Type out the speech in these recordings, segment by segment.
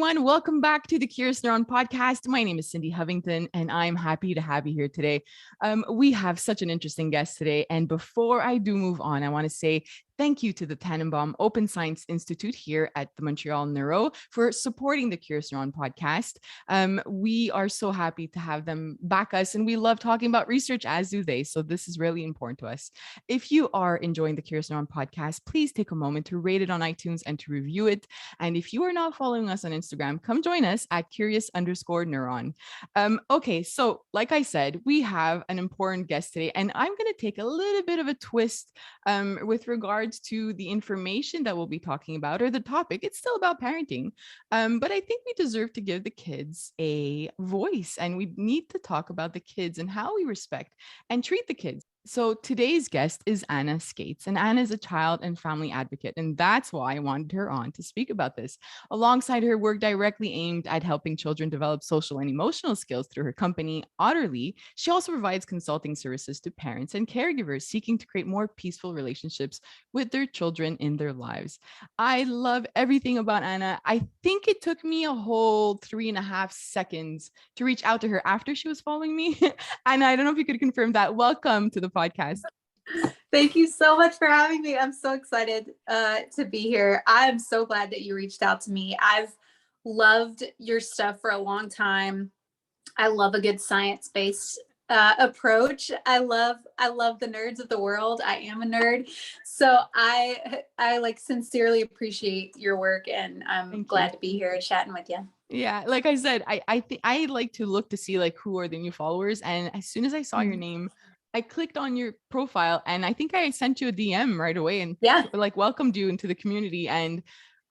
everyone. Welcome back to the Curious Neuron podcast. My name is Cindy Hovington, and I'm happy to have you here today. We have such an interesting guest today. And before I do move on, I want to say thank you to the Tannenbaum Open Science Institute here at the Montreal Neuro for supporting the Curious Neuron podcast. We are so happy to have them back us, and we love talking about research, as do they. So this is really important to us. If you are enjoying the Curious Neuron podcast, please take a moment to rate it on iTunes and to review it. And if you are not following us on Instagram, come join us at curious_neuron. Okay, so like I said, we have an important guest today, and I'm going to take a little bit of a twist with regards to the information that we'll be talking about, or the topic. It's still about parenting, but I think we deserve to give the kids a voice, and we need to talk about the kids and how we respect and treat the kids. So today's guest is Anna Skates, and Anna is a child and family advocate, and that's why I wanted her on to speak about this. Alongside her work directly aimed at helping children develop social and emotional skills through her company, Otterly, she also provides consulting services to parents and caregivers seeking to create more peaceful relationships with their children in their lives. I love everything about Anna. I think it took me a whole 3.5 seconds to reach out to her after she was following me. And I don't know if you could confirm that. Welcome to the podcast. Thank you so much for having me. I'm so excited to be here. I'm so glad that you reached out to me. I've loved your stuff for a long time. I love a good science-based approach. I love the nerds of the world. I am a nerd. So I like sincerely appreciate your work, and I'm glad to be here chatting with you. Yeah, like I said, I think I like to look to see like who are the new followers. And as soon as I saw your name, I clicked on your profile, and I think I sent you a DM right away and like welcomed you into the community. And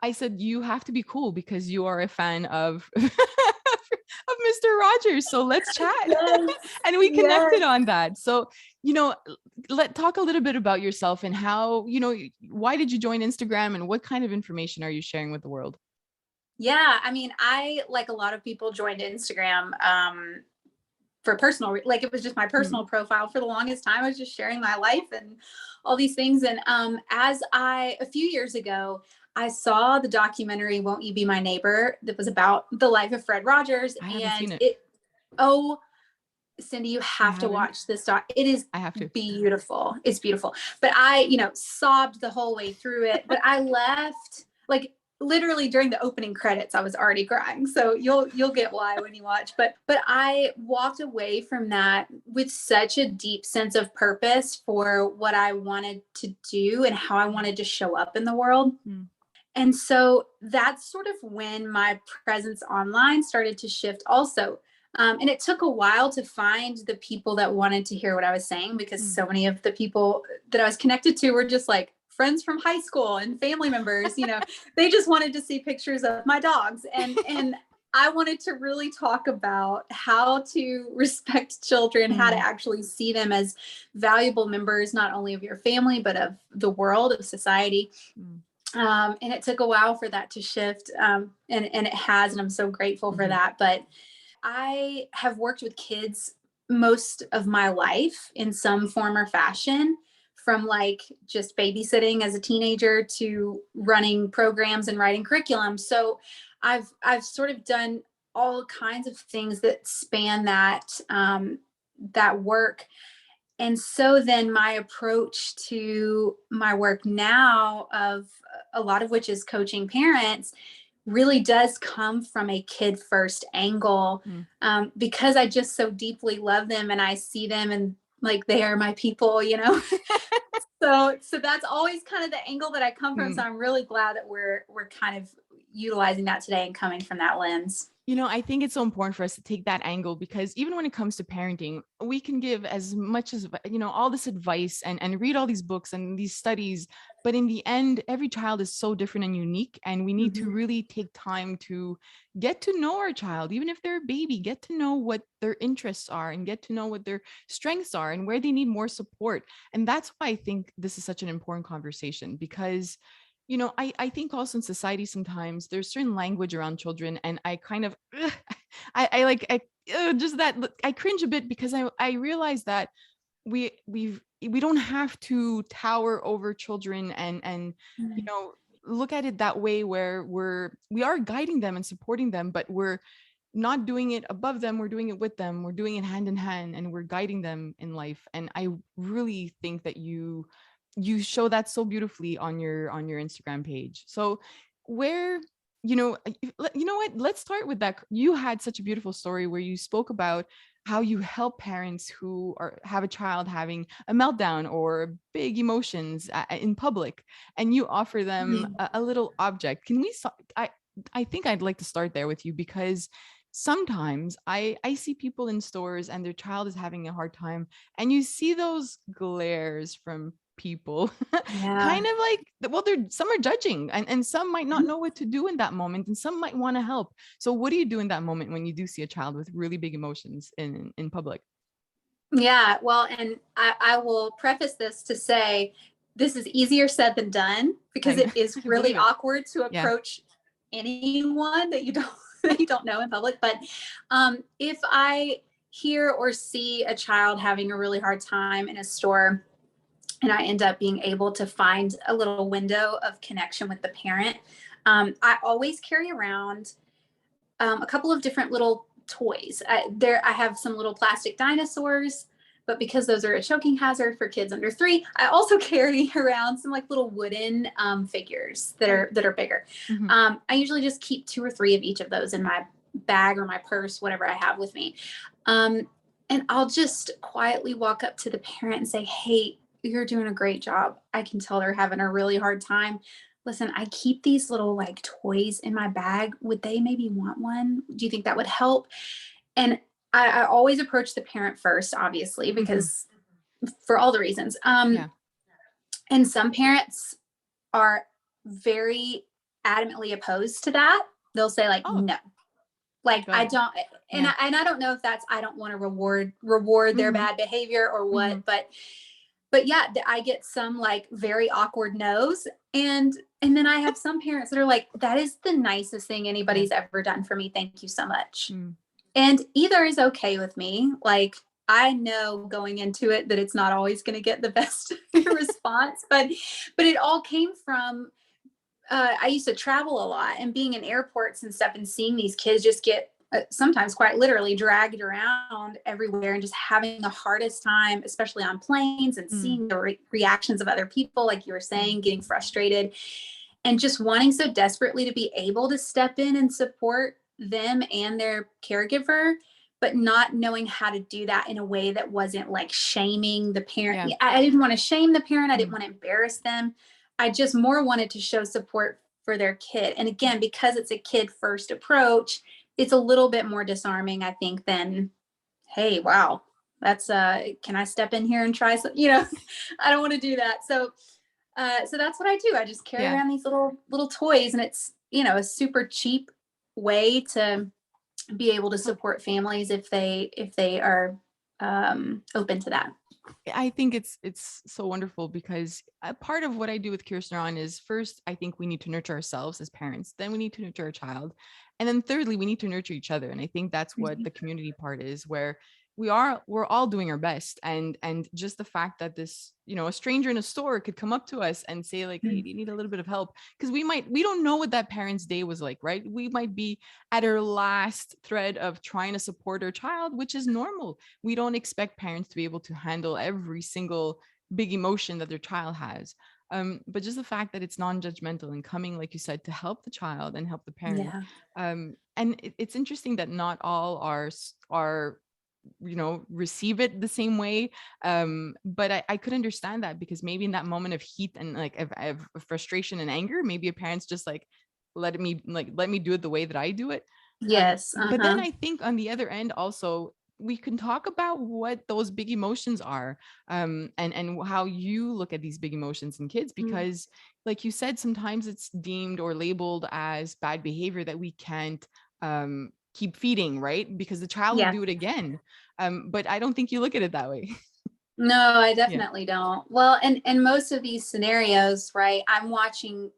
I said, you have to be cool because you are a fan of Mr. Rogers. So let's chat. Yes. And we connected on that. So, let's talk a little bit about yourself and how, why did you join Instagram and what kind of information are you sharing with the world? Yeah, I mean, I, like a lot of people, joined Instagram for personal, like it was just my personal profile for the longest time. I was just sharing my life and all these things. And a few years ago, I saw the documentary "Won't You Be My Neighbor" that was about the life of Fred Rogers. I haven't seen it. Cindy, you have to watch this doc. It is beautiful. It's beautiful. But I, sobbed the whole way through it. But I left, like, literally during the opening credits, I was already crying. So you'll get why when you watch. But I walked away from that with such a deep sense of purpose for what I wanted to do and how I wanted to show up in the world. And so that's sort of when my presence online started to shift also. And it took a while to find the people that wanted to hear what I was saying, because so many of the people that I was connected to were just like friends from high school and family members. They just wanted to see pictures of my dogs. And I wanted to really talk about how to respect children, how to actually see them as valuable members, not only of your family, but of the world, of society. And it took a while for that to shift. And it has, and I'm so grateful for that. But I have worked with kids most of my life in some form or fashion, from like just babysitting as a teenager to running programs and writing curriculum. So I've sort of done all kinds of things that span that work. And so then my approach to my work now, of a lot of which is coaching parents, really does come from a kid first angle, because I just so deeply love them and I see them and like they are my people, So that's always kind of the angle that I come from. So I'm really glad that we're kind of utilizing that today and coming from that lens. I think it's so important for us to take that angle, because even when it comes to parenting, we can give as much as, all this advice and read all these books and these studies. But in the end, every child is so different and unique. And we need to really take time to get to know our child, even if they're a baby, get to know what their interests are and get to know what their strengths are and where they need more support. And that's why I think this is such an important conversation, because I think also in society, sometimes there's certain language around children, and I kind of, just that I cringe a bit, because I realize that we don't have to tower over children and look at it that way, where we are guiding them and supporting them, but we're not doing it above them, we're doing it with them, we're doing it hand in hand, and we're guiding them in life. And I really think that you show that so beautifully on your Instagram page. So where, you know what, let's start with that. You had such a beautiful story where you spoke about how you help parents who have a child having a meltdown or big emotions in public, and you offer them a little object. Can we I think I'd like to start there with you, because sometimes I see people in stores and their child is having a hard time, and you see those glares from people Yeah. kind of like, well, some are judging, and some might not know what to do in that moment, and some might want to help. So what do you do in that moment when you do see a child with really big emotions in public? Yeah, well, and I will preface this to say this is easier said than done, because it is I really believe it. awkward to Yeah. approach anyone that you don't that you don't know in public. But if I hear or see a child having a really hard time in a store, and I end up being able to find a little window of connection with the parent, I always carry around a couple of different little toys. I have some little plastic dinosaurs, but because those are a choking hazard for kids under 3, I also carry around some like little wooden figures that are bigger. Mm-hmm. I usually just keep 2 or 3 of each of those in my bag or my purse, whatever I have with me. And I'll just quietly walk up to the parent and say, "Hey, you're doing a great job. I can tell they're having a really hard time. Listen, I keep these little like toys in my bag. Would they maybe want one? Do you think that would help?" And I always approach the parent first, obviously, because for all the reasons. Yeah. And some parents are very adamantly opposed to that. They'll say like, Oh, "No, like I good. don't," Yeah. and I don't know if that's, I don't want to reward their Mm-hmm. bad behavior or what, Mm-hmm. but yeah, I get some like very awkward no's, and then I have some parents that are like, "That is the nicest thing Yeah. anybody's ever done for me. Thank you so much." Mm. And either is okay with me. Like, I know going into it that it's not always going to get the best response, but it all came from I used to travel a lot and being in airports and stuff and seeing these kids just get sometimes quite literally dragged around everywhere and just having the hardest time, especially on planes, and Mm. seeing the reactions of other people, like you were saying, getting frustrated and just wanting so desperately to be able to step in and support them and their caregiver, but not knowing how to do that in a way that wasn't like shaming the parent. Yeah. I didn't want to shame the parent. I didn't Mm. want to embarrass them. I just more wanted to show support for their kid. And again, because it's a kid first approach, it's a little bit more disarming, I think, than, "Hey, wow, that's can I step in here and try some," I don't want to do that. So that's what I do. I just carry Yeah. around these little toys, and it's, a super cheap way to be able to support families if they are open to that. I think it's so wonderful, because a part of what I do with Kirsten is, first, I think we need to nurture ourselves as parents. Then we need to nurture our child. And then thirdly, we need to nurture each other. And I think that's what the community part is, where we're all doing our best. And just the fact that this, a stranger in a store could come up to us and say like, "Hey, do you need a little bit of help?" Because we don't know what that parent's day was like, right? We might be at our last thread of trying to support our child, which is normal. We don't expect parents to be able to handle every single big emotion that their child has. But just the fact that it's non-judgmental and coming, like you said, to help the child and help the parent. Yeah. And it's interesting that not all are receive it the same way. But I could understand that, because maybe in that moment of heat and like of frustration and anger, maybe a parent's just like, let me do it the way that I do it. Yes. But then Uh-huh. I think on the other end also, we can talk about what those big emotions are, and how you look at these big emotions in kids, Mm. because like you said, sometimes it's deemed or labeled as bad behavior that we can't keep feeding, right? Because the child will Yeah. do it again. But I don't think you look at it that way. No, I Yeah. definitely don't. Well, and most of these scenarios, right? I'm watching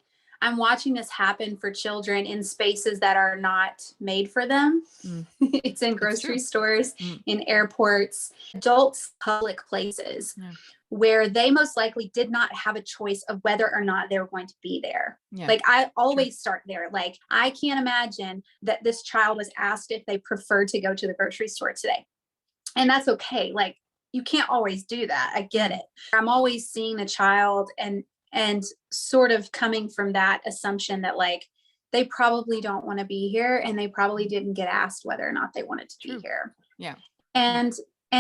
this happen for children in spaces that are not made for them. Mm, It's in it's grocery true. stores, Mm, in airports, adults, public places yeah. where they most likely did not have a choice of whether or not they were going to be there. Yeah. Like I always start there. Like I can't imagine that this child was asked if they preferred to go to the grocery store today. And that's okay. Like you can't always do that. I get it. I'm always seeing the child and sort of coming from that assumption that like they probably don't want to be here and they probably didn't get asked whether or not they wanted to be here. Yeah. And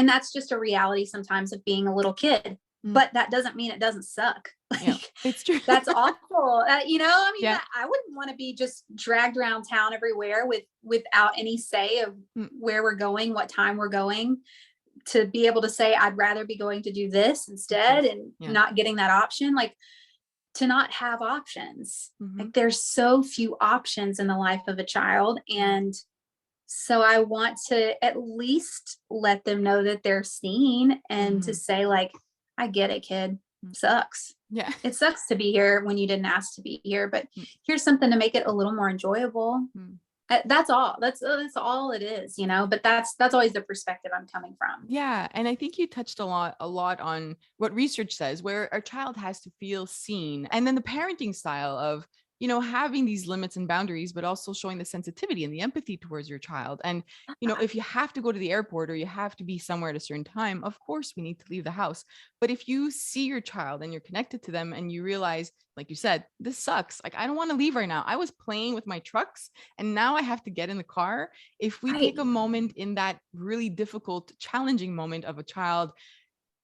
that's just a reality sometimes of being a little kid. But that doesn't mean it doesn't suck. Like, yeah, it's true. That's awful. You know, I mean, yeah. I wouldn't want to be just dragged around town everywhere without any say of where we're going, what time we're going, to be able to say, I'd rather be going to do this instead and not getting that option. Like to not have options. Like there's so few options in the life of a child. And so I want to at least let them know that they're seen and to say like, I get it, kid. Sucks. Yeah. It sucks to be here when you didn't ask to be here, but here's something to make it a little more enjoyable. That's all. That's all it is, you know, but that's always the perspective I'm coming from. Yeah. And I think you touched a lot on what research says, where a child has to feel seen. And then the parenting style of, you know, having these limits and boundaries, but also showing the sensitivity and the empathy towards your child. And, you know, if you have to go to the airport or you have to be somewhere at a certain time, of course we need to leave the house. But if you see your child and you're connected to them and you realize, like you said, this sucks. Like, I don't want to leave right now. I was playing with my trucks and now I have to get in the car. If we take a moment in that really difficult, challenging moment of a child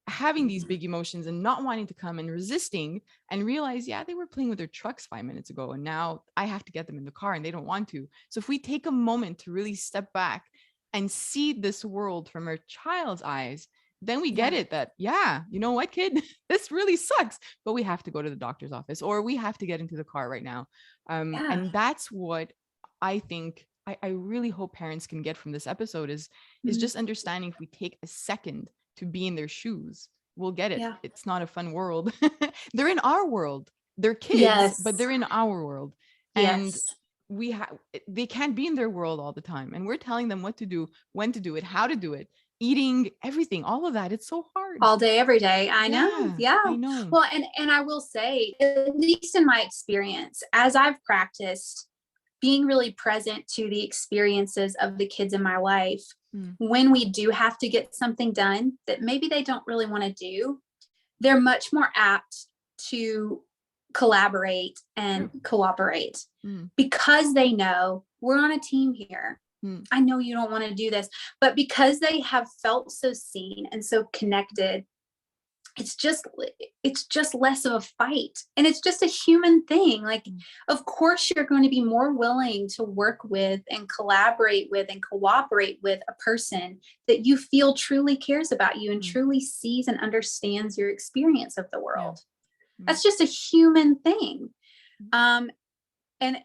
having these big emotions and not wanting to come and resisting and realize, yeah, they were playing with their trucks 5 minutes ago and now I have to get them in the car and they don't want to. So if we take a moment to really step back and see this world from our child's eyes, then we get it that, yeah, you know what, kid, this really sucks, but we have to go to the doctor's office or we have to get into the car right now. And that's what I think I really hope parents can get from this episode is just understanding if we take a second to be in their shoes, we'll get it. Yeah. It's not a fun world. They're in our world. They're kids, but they're in our world. And they can't be in their world all the time. And we're telling them what to do, when to do it, how to do it, eating, everything, all of that. It's so hard. All day, every day. I know. Yeah. I know. Well, and I will say, at least in my experience, as I've practiced being really present to the experiences of the kids in my life, when we do have to get something done that maybe they don't really want to do, they're much more apt to collaborate and cooperate because they know we're on a team here. I know you don't want to do this, but because they have felt so seen and so connected, it's just less of a fight. And it's just a human thing. Like, of course, you're going to be more willing to work with and collaborate with and cooperate with a person that you feel truly cares about you and truly sees and understands your experience of the world. That's just a human thing. And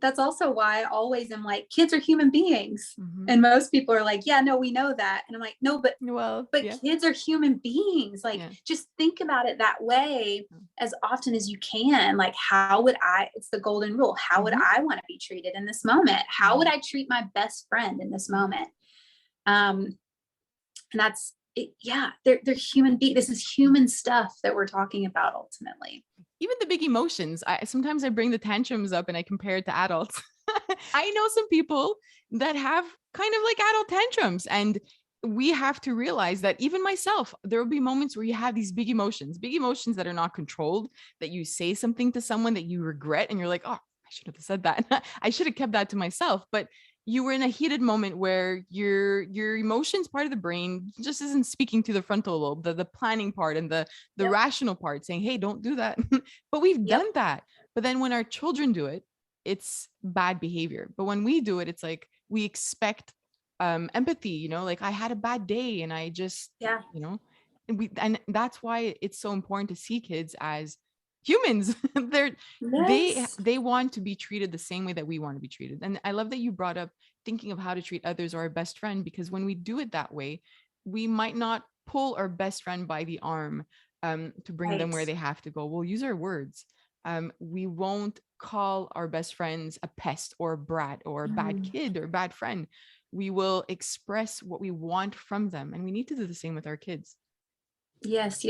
that's also why I always am like, kids are human beings. And most people are like, yeah, no, we know that. And I'm like, no, but kids are human beings. Like, just think about it that way as often as you can. Like, how would it's the golden rule. How would I want to be treated in this moment? How would I treat my best friend in this moment? And that's it. Yeah, they're human beings. This is human stuff that we're talking about ultimately. Even the big emotions. Sometimes I bring the tantrums up and I compare it to adults. I know some people that have kind of like adult tantrums, and we have to realize that even myself, there will be moments where you have these big emotions that are not controlled, that you say something to someone that you regret and you're like, oh, I should have said that. I should have kept that to myself. But you were in a heated moment where your emotions part of the brain just isn't speaking to the frontal lobe, the planning part and the rational part saying, hey, don't do that. But we've done that. But then when our children do it, it's bad behavior. But when we do it, it's like we expect empathy, you know, like I had a bad day and I just, you know, and that's why it's so important to see kids as humans. They want to be treated the same way that we want to be treated. And I love that you brought up thinking of how to treat others or our best friend, because when we do it that way, we might not pull our best friend by the arm to bring them where they have to go. We'll use our words. We won't call our best friends a pest or a brat or a bad kid or a bad friend. We will express what we want from them. And we need to do the same with our kids. Yes.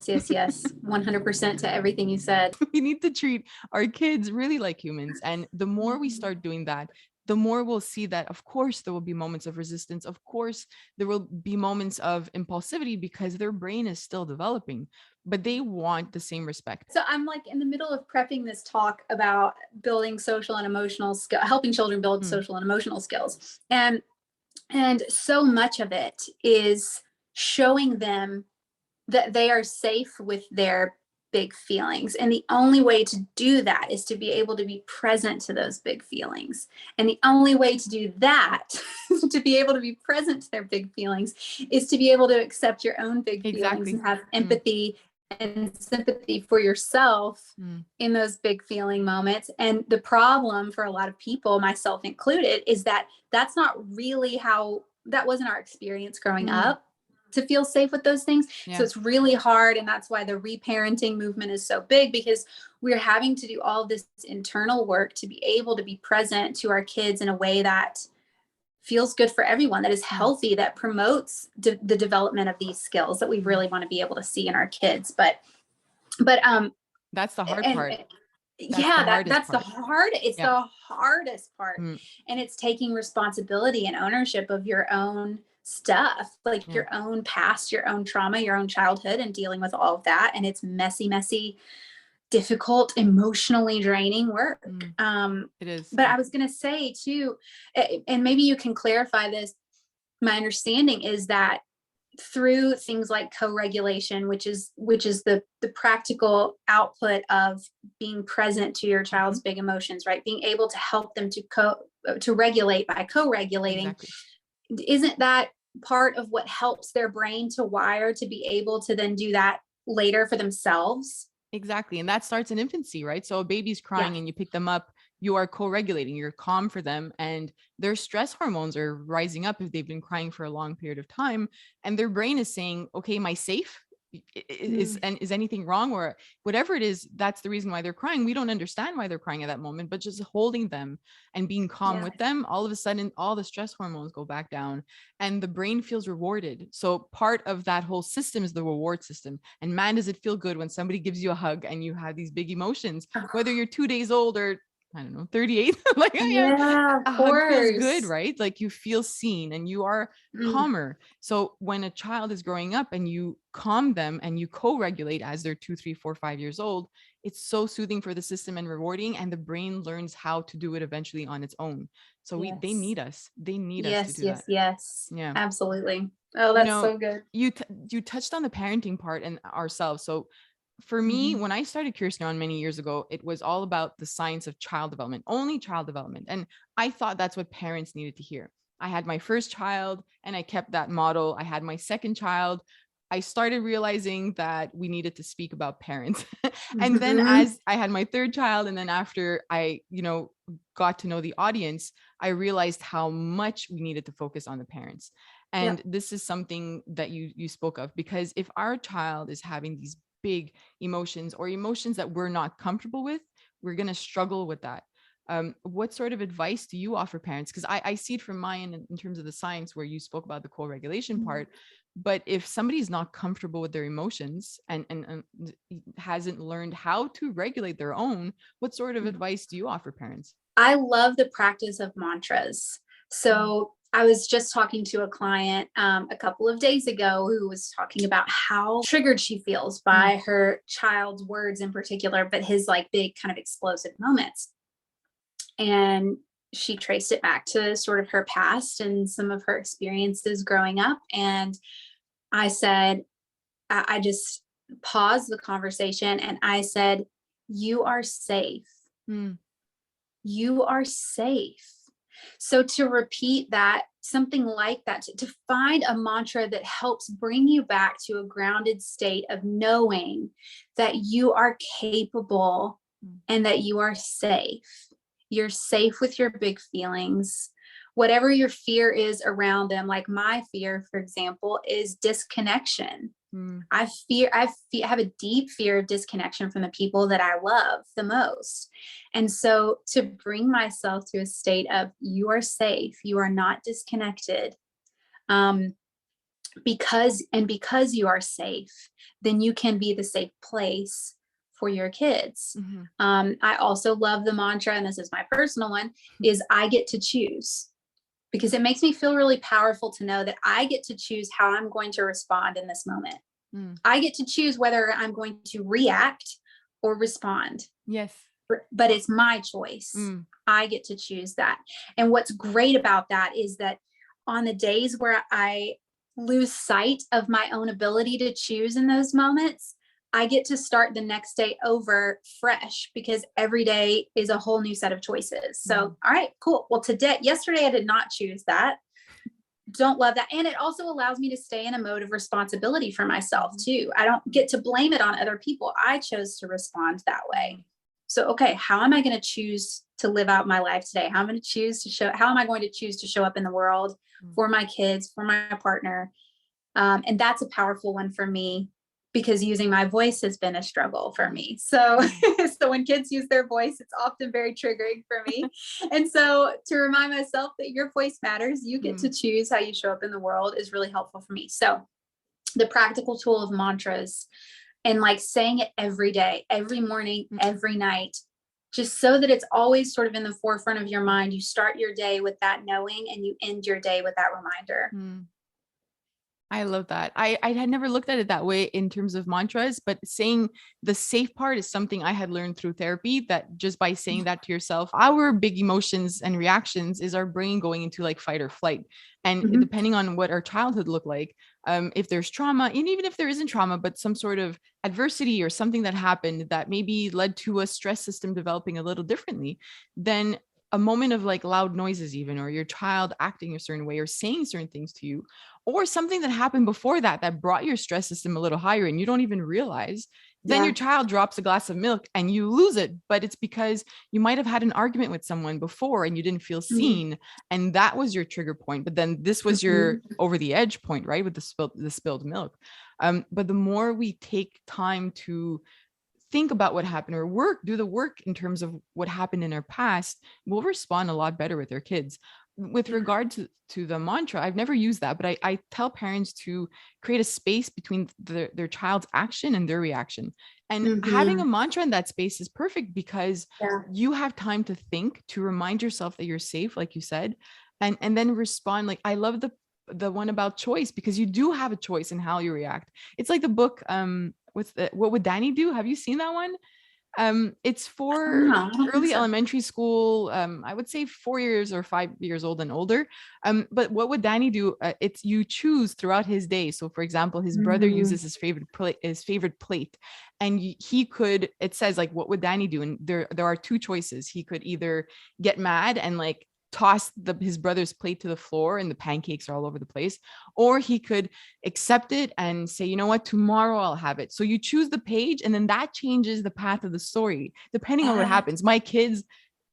Yes. 100% to everything you said. We need to treat our kids really like humans. And the more we start doing that, the more we'll see that, of course, there will be moments of resistance. Of course, there will be moments of impulsivity because their brain is still developing, but they want the same respect. So I'm like in the middle of prepping this talk about building social and emotional skill, helping children build social and emotional skills. And so much of it is showing them that they are safe with their big feelings. And the only way to do that is to be able to be present to those big feelings. And the only way to do that, to be able to be present to their big feelings, is to be able to accept your own big feelings and have empathy and sympathy for yourself in those big feeling moments. And the problem for a lot of people, myself included, is that that's not really that wasn't our experience growing up, to feel safe with those things. So it's really hard. And that's why the reparenting movement is so big, because we're having to do all this internal work to be able to be present to our kids in a way that feels good for everyone, that is healthy, that promotes the development of these skills that we really want to be able to see in our kids. But that's the hard part. That's the hardest part. And it's taking responsibility and ownership of your own stuff, like your own past, your own trauma, your own childhood, and dealing with all of that. And it's messy, difficult, emotionally draining work. It is. But I was going to say too, and maybe you can clarify this, my understanding is that through things like co-regulation, which is the practical output of being present to your child's big emotions, right? Being able to help them to regulate by co-regulating. Isn't that part of what helps their brain to wire to be able to then do that later for themselves? Exactly. And that starts in infancy, right? So a baby's crying and you pick them up, you are co-regulating, you're calm for them, and their stress hormones are rising up if they've been crying for a long period of time. And their brain is saying, okay, am I safe? Is anything wrong, or whatever it is? That's the reason why they're crying. We don't understand why they're crying at that moment, but just holding them and being calm with them, all of a sudden all the stress hormones go back down and the brain feels rewarded. So part of that whole system is the reward system. And man, does it feel good when somebody gives you a hug and you have these big emotions, whether you're 2 days old or I don't know, 38. Like, a hug feels good, right? Like you feel seen and you are calmer. So when a child is growing up and you calm them and you co-regulate as they're 2, 3, 4, 5 years old, it's so soothing for the system and rewarding, and the brain learns how to do it eventually on its own. So they need us. They need us to do that. Yes. Yeah, absolutely. Oh, that's so good. You touched on the parenting part and ourselves. So for me, when I started Curious Neuron many years ago, it was all about the science of child development, only child development. And I thought that's what parents needed to hear. I had my first child and I kept that model. I had my second child. I started realizing that we needed to speak about parents. And then as I had my third child, and then after I, got to know the audience, I realized how much we needed to focus on the parents. And this is something that you spoke of, because if our child is having these big emotions or emotions that we're not comfortable with, we're going to struggle with that. What sort of advice do you offer parents? Because I see it from mine in terms of the science where you spoke about the co-regulation part. But if somebody's not comfortable with their emotions and hasn't learned how to regulate their own, what sort of advice do you offer parents? I love the practice of mantras. So I was just talking to a client a couple of days ago who was talking about how triggered she feels by her child's words in particular, but his like big kind of explosive moments. And she traced it back to sort of her past and some of her experiences growing up. And I said, I just paused the conversation and I said, you are safe. You are safe. So to repeat that, something like that, to find a mantra that helps bring you back to a grounded state of knowing that you are capable and that you are safe. You're safe with your big feelings. Whatever your fear is around them, like my fear, for example, is disconnection. I have a deep fear of disconnection from the people that I love the most. And so to bring myself to a state of you are safe, you are not disconnected. because you are safe, then you can be the safe place for your kids. I also love the mantra, and this is my personal one, is I get to choose, because it makes me feel really powerful to know that I get to choose how I'm going to respond in this moment. I get to choose whether I'm going to react or respond. Yes. But it's my choice. I get to choose that. And what's great about that is that on the days where I lose sight of my own ability to choose in those moments, I get to start the next day over fresh, because every day is a whole new set of choices. So, all right, cool. Well, yesterday I did not choose that. Don't love that. And it also allows me to stay in a mode of responsibility for myself too. I don't get to blame it on other people. I chose to respond that way. So, okay, how am I going to choose to live out my life today? How am I going to choose to show up in the world for my kids, for my partner? And that's a powerful one for me, because using my voice has been a struggle for me. So, so when kids use their voice, it's often very triggering for me. And so to remind myself that your voice matters, you get to choose how you show up in the world, is really helpful for me. So the practical tool of mantras, and like saying it every day, every morning, every night, just so that it's always sort of in the forefront of your mind. You start your day with that knowing, and you end your day with that reminder. I love that. I had never looked at it that way in terms of mantras, but saying the safe part is something I had learned through therapy, that just by saying that to yourself, our big emotions and reactions is our brain going into like fight or flight. And depending on what our childhood looked like, if there's trauma, and even if there isn't trauma, but some sort of adversity or something that happened that maybe led to a stress system developing a little differently, then a moment of like loud noises even, or your child acting a certain way or saying certain things to you, or something that happened before that brought your stress system a little higher and you don't even realize, then your child drops a glass of milk and you lose it. But it's because you might have had an argument with someone before and you didn't feel seen, and that was your trigger point. But then this was your over the edge point, right, with the spilled milk. But the more we take time to think about what happened, or do the work in terms of what happened in our past, we'll respond a lot better with our kids. With regard to the mantra, I've never used that, but I tell parents to create a space between their child's action and their reaction. And having a mantra in that space is perfect, because you have time to think, to remind yourself that you're safe, like you said, and then respond. Like, I love the one about choice, because you do have a choice in how you react. It's like the book, What Would Danny Do? Have you seen that one? It's for early elementary school. I would say 4 years or 5 years old and older. But what would Danny do? It's you choose throughout his day. So for example, his brother uses his favorite plate, and he could, it says like, what would Danny do? And there are two choices. He could either get mad and like toss his brother's plate to the floor and the pancakes are all over the place, or he could accept it and say, you know what, tomorrow I'll have it. So you choose the page, and then that changes the path of the story depending on what happens. My kids,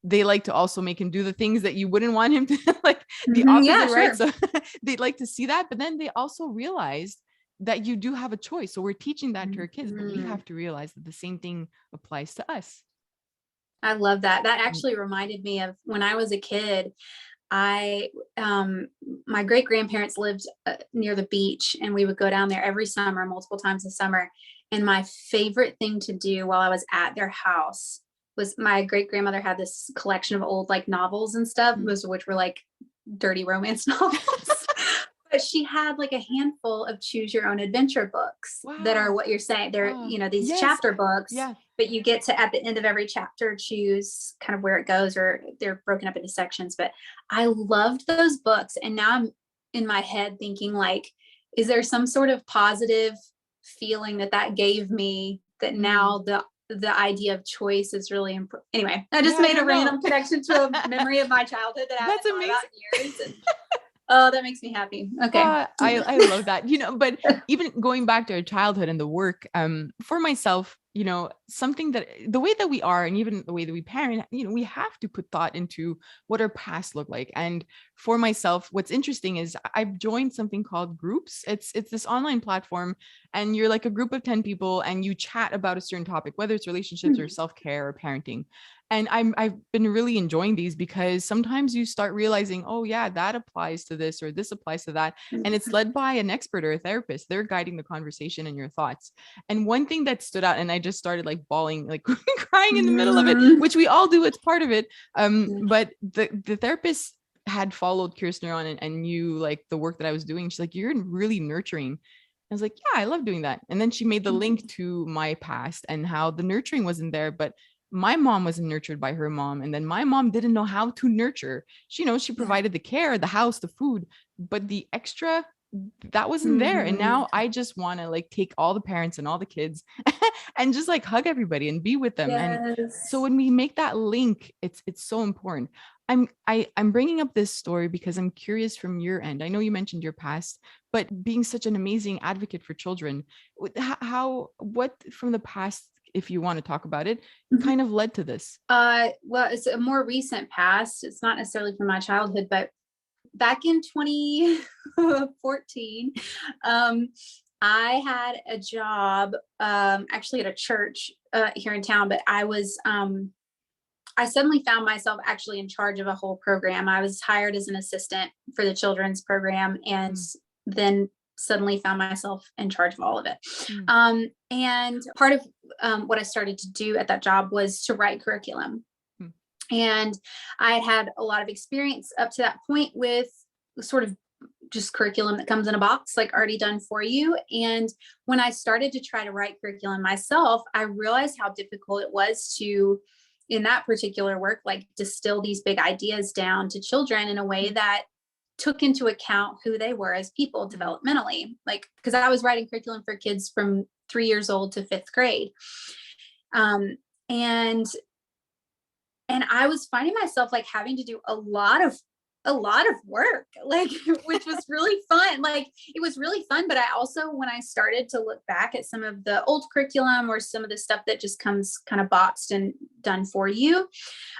they like to also make him do the things that you wouldn't want him to, like the opposite, right? So they'd like to see that, but then they also realize that you do have a choice. So we're teaching that to our kids, but we have to realize that the same thing applies to us. I love that. That actually reminded me of when I was a kid. My great grandparents lived near the beach, and we would go down there every summer, multiple times a summer. And my favorite thing to do while I was at their house was, my great grandmother had this collection of old like novels and stuff, most of which were like dirty romance novels. But she had like a handful of choose your own adventure books that are what you're saying. They're, these chapter books, but you get to, at the end of every chapter, choose kind of where it goes, or they're broken up into sections. But I loved those books. And now I'm in my head thinking like, is there some sort of positive feeling that gave me, that now the idea of choice is really anyway, I just made a random connection to a memory of my childhood that I haven't thought about in years. And oh, that makes me happy. Okay. I love that, but even going back to our childhood and the work, for myself, something that the way that we are, and even the way that we parent, we have to put thought into what our past look like. And for myself, what's interesting is I've joined something called Groups. It's this online platform, and you're like a group of 10 people and you chat about a certain topic, whether it's relationships or self-care or parenting. And I've been really enjoying these because sometimes you start realizing, oh yeah, that applies to this or this applies to that. And it's led by an expert or a therapist. They're guiding the conversation and your thoughts. And one thing that stood out, and I just started like bawling, like crying in the middle of it, which we all do, it's part of it. But the therapist had followed Kirsten on and knew like the work that I was doing. She's like, you're really nurturing. I was like, yeah, I love doing that. And then she made the link to my past and how the nurturing wasn't there, but my mom wasn't nurtured by her mom. And then my mom didn't know how to nurture. She provided the care, the house, the food, but the extra, that wasn't there. And now I just want to like take all the parents and all the kids and just like hug everybody and be with them. Yes. And so when we make that link, it's so important. I'm bringing up this story because I'm curious from your end. I know you mentioned your past, but being such an amazing advocate for children, what from the past, if you want to talk about it, kind of led to this? Well, it's a more recent past. It's not necessarily from my childhood, but back in 2014, I had a job, actually at a church here in town, but I suddenly found myself actually in charge of a whole program. I was hired as an assistant for the children's program, and then suddenly found myself in charge of all of it. And part of what I started to do at that job was to write curriculum. And I had a lot of experience up to that point with sort of just curriculum that comes in a box, like already done for you. And when I started to try to write curriculum myself, I realized how difficult it was to, in that particular work, like distill these big ideas down to children in a way that took into account who they were as people developmentally. Like, because I was writing curriculum for kids from 3 years old to 5th grade. And I was finding myself like having to do a lot of work, like, which was really fun. Like, it was really fun. But I also, when I started to look back at some of the old curriculum or some of the stuff that just comes kind of boxed and done for you,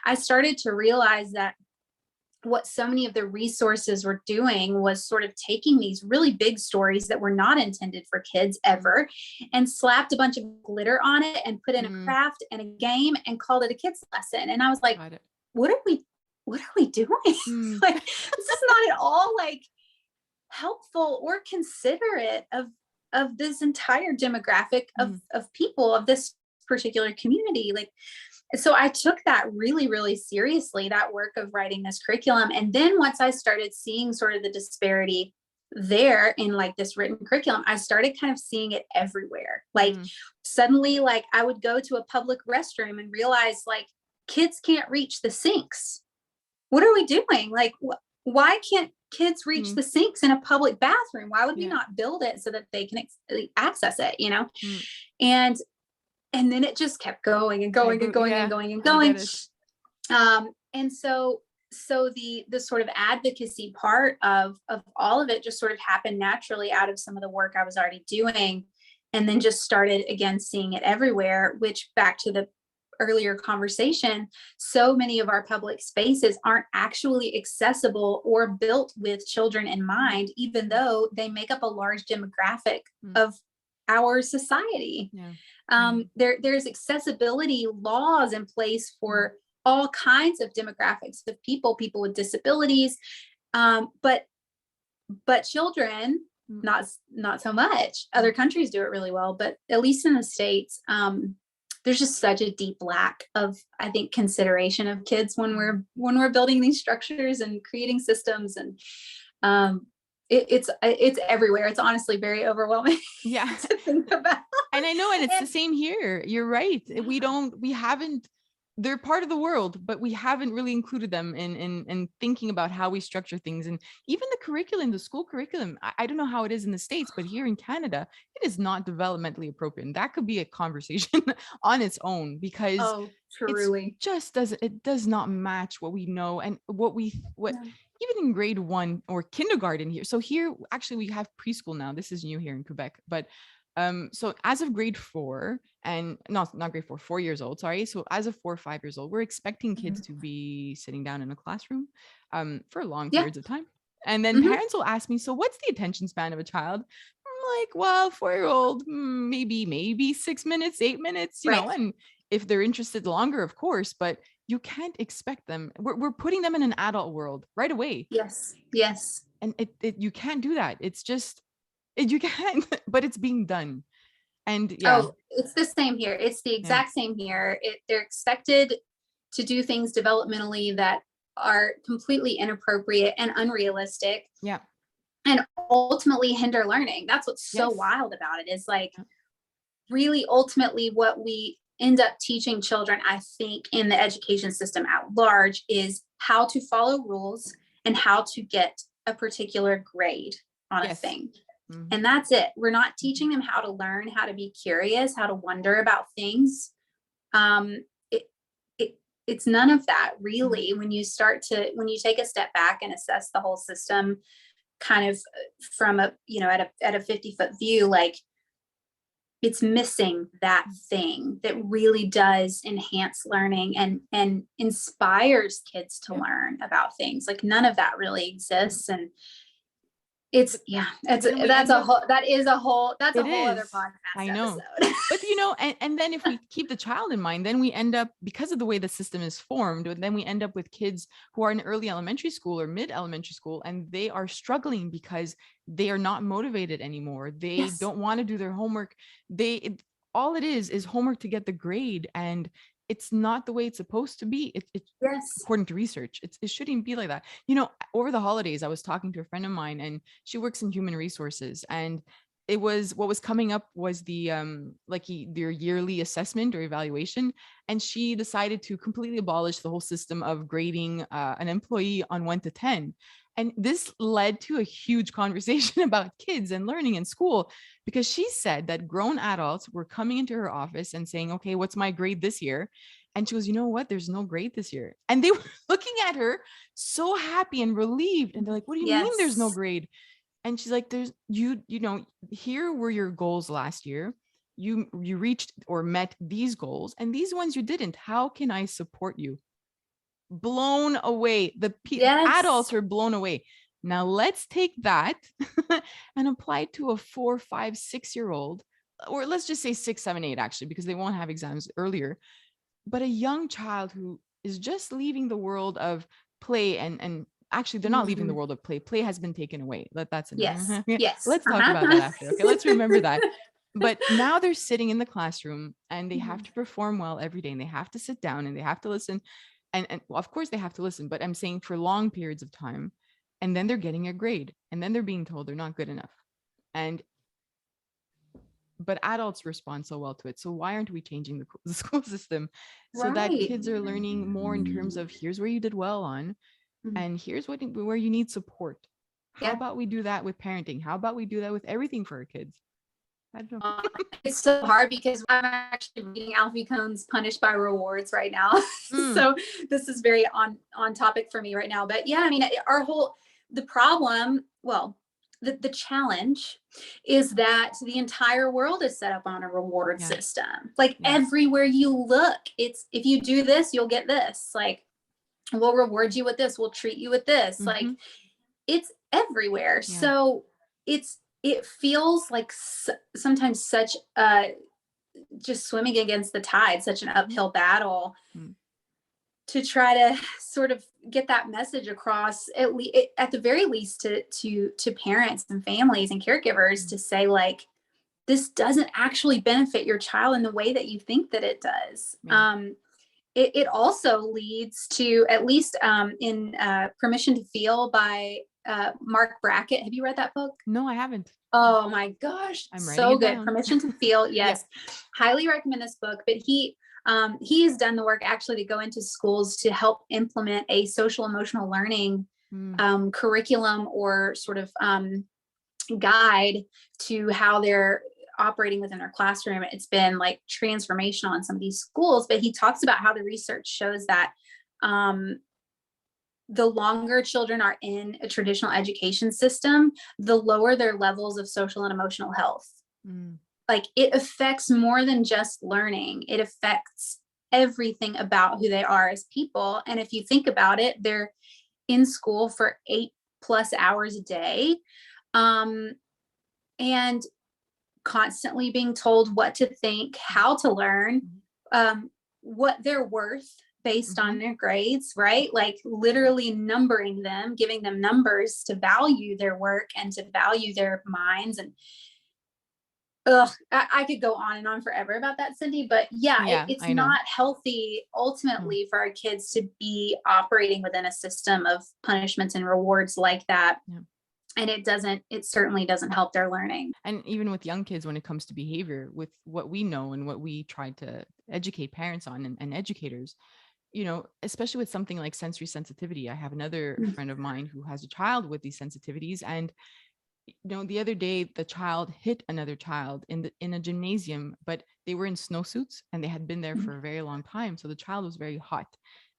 I started to realize that what so many of the resources were doing was sort of taking these really big stories that were not intended for kids ever and slapped a bunch of glitter on it and put in a craft and a game and called it a kids lesson. And I was like, what are we doing? Like, this is not at all like helpful or considerate of this entire demographic of people of this particular community. Like, so I took that really, really seriously, that work of writing this curriculum. And then once I started seeing sort of the disparity there in like this written curriculum, I started kind of seeing it everywhere. Like suddenly, like I would go to a public restroom and realize like kids can't reach the sinks. What are we doing? Like, why can't kids reach the sinks in a public bathroom? Why would we not build it so that they can access it, you know? And then it just kept going and going and going and going and going. And so the sort of advocacy part of all of it just sort of happened naturally out of some of the work I was already doing. And then just started again, seeing it everywhere, which back to the earlier conversation, so many of our public spaces aren't actually accessible or built with children in mind, even though they make up a large demographic of our society. There's accessibility laws in place for all kinds of demographics of people with disabilities, but children, not so much. Other countries do it really well, but at least in the States, there's just such a deep lack of, I think, consideration of kids when we're building these structures and creating systems, and it's everywhere. It's honestly very overwhelming. Yeah. To think about. And I know, and it's the same here. You're right. We haven't, they're part of the world, but we haven't really included them in thinking about how we structure things. And even the curriculum, the school curriculum, I don't know how it is in the States, but here in Canada, it is not developmentally appropriate. And that could be a conversation on its own, because it does not match what we know and what even in grade 1 or kindergarten here. So here, actually, we have preschool now. This is new here in Quebec, but So as of grade 4, and not grade 4, 4 years old, sorry. So as of 4 or 5 years old, we're expecting kids to be sitting down in a classroom for long Yeah. periods of time. And then parents will ask me, so what's the attention span of a child? I'm like, well, 4-year-old, maybe 6 minutes, 8 minutes, you know, and if they're interested longer, of course, but you can't expect them. We're putting them in an adult world right away. Yes. Yes. And you can't do that. It's just, you can't, but it's being done. And yeah. Oh, it's the same here. It's the exact same here. They're expected to do things developmentally that are completely inappropriate and unrealistic. Yeah. And ultimately hinder learning. That's what's so wild about it, is like really ultimately what we end up teaching children, I think, in the education system at large, is how to follow rules and how to get a particular grade on a thing. And that's it. We're not teaching them how to learn, how to be curious, how to wonder about things. It's none of that really. When you take a step back and assess the whole system kind of from a, at a 50-foot view, like it's missing that thing that really does enhance learning and inspires kids to learn about things. Like none of that really exists. And that's a whole other podcast. I know. Episode. But and then if we keep the child in mind, then we end up, because of the way the system is formed, then we end up with kids who are in early elementary school or mid elementary school, and they are struggling because they are not motivated anymore. They don't want to do their homework. All it is homework to get the grade, and it's not the way it's supposed to be. According to research, it shouldn't be like that. Over the holidays, I was talking to a friend of mine, and she works in human resources, and what was coming up was their yearly assessment or evaluation. And she decided to completely abolish the whole system of grading an employee on 1 to 10. And this led to a huge conversation about kids and learning in school, because she said that grown adults were coming into her office and saying, okay, what's my grade this year? And she goes, you know what? There's no grade this year. And they were looking at her so happy and relieved. And they're like, what do you mean there's no grade? And she's like, there's, here were your goals last year. You reached or met these goals, and these ones you didn't. How can I support you? Blown away. The adults are blown away. Now let's take that and apply it to a 4, 5, 6-year-old, or let's just say 6, 7, 8, actually, because they won't have exams earlier. But a young child who is just leaving the world of play, and actually they're not leaving the world of play. Play has been taken away. That's enough. Yes. Let's talk about that after. Okay, let's remember that. But now they're sitting in the classroom, and they have to perform well every day, and they have to sit down, and they have to listen. And well, of course they have to listen, but I'm saying for long periods of time. And then they're getting a grade, and then they're being told they're not good enough. But adults respond so well to it. So why aren't we changing the school system so that kids are learning more in terms of, here's where you did well on, and here's where you need support. How about we do that with parenting? How about we do that with everything for our kids? I don't know. It's so hard because I'm actually reading Alfie Kohn's Punished by Rewards right now. So this is very on topic for me right now. But yeah, I mean, the problem, the challenge is that the entire world is set up on a reward system. Like everywhere you look, it's, if you do this, you'll get this. Like, we'll reward you with this. We'll treat you with this. Like, it's everywhere. So it feels like sometimes such just swimming against the tide, such an uphill battle to try to sort of get that message across, at the very least to parents and families and caregivers, to say, like, this doesn't actually benefit your child in the way that you think that it does. It also leads to, at least in Permission to Feel by Mark Brackett. Have you read that book? No, I haven't. Oh my gosh. I'm so good. Down. Permission to Feel. Yes. Highly recommend this book. But he has done the work actually to go into schools to help implement a social emotional learning curriculum, or sort of guide to how they're operating within their classroom. It's been like transformational in some of these schools. But he talks about how the research shows that the longer children are in a traditional education system, the lower their levels of social and emotional health. like it affects more than just learning. It affects everything about who they are as people. And if you think about it, they're in school for 8+ hours a day, and constantly being told what to think, how to learn, what they're worth based on their grades, right? Like literally numbering them, giving them numbers to value their work and to value their minds. And I could go on and on forever about that, Cindy, but it's not healthy ultimately for our kids to be operating within a system of punishments and rewards like that. And it certainly doesn't help their learning. And even with young kids, when it comes to behavior, with what we know and what we try to educate parents on and educators, you know, especially with something like sensory sensitivity. I have another friend of mine who has a child with these sensitivities, and you know, the other day the child hit another child in a gymnasium, but they were in snowsuits and they had been there for a very long time, so the child was very hot.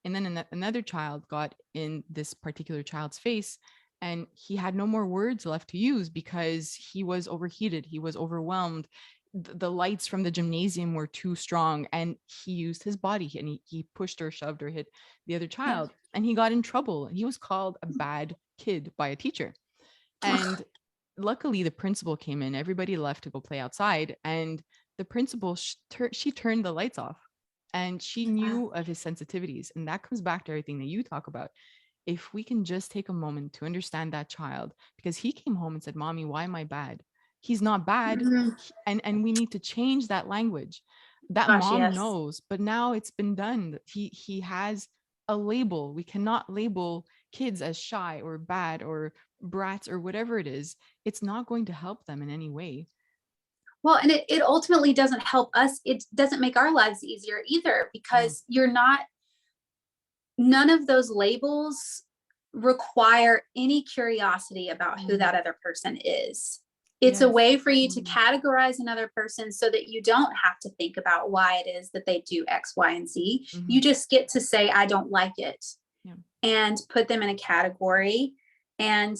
And then another child got in this particular child's face, and he had no more words left to use because he was overheated, he was overwhelmed. The lights from the gymnasium were too strong, and he used his body, and he pushed or shoved or hit the other child, and he got in trouble. He was called a bad kid by a teacher. And luckily the principal came in, everybody left to go play outside, and the principal, she turned the lights off, and she knew of his sensitivities. And that comes back to everything that you talk about. If we can just take a moment to understand that child, because he came home and said, "Mommy, why am I bad?" He's not bad. And we need to change that language. That mom knows, but now it's been done. He has a label. We cannot label kids as shy or bad or brats or whatever it is. It's not going to help them in any way. Well, and it ultimately doesn't help us. It doesn't make our lives easier either, because none of those labels require any curiosity about who that other person is. It's a way for you to categorize another person so that you don't have to think about why it is that they do X, Y, and Z. You just get to say, I don't like it, and put them in a category, and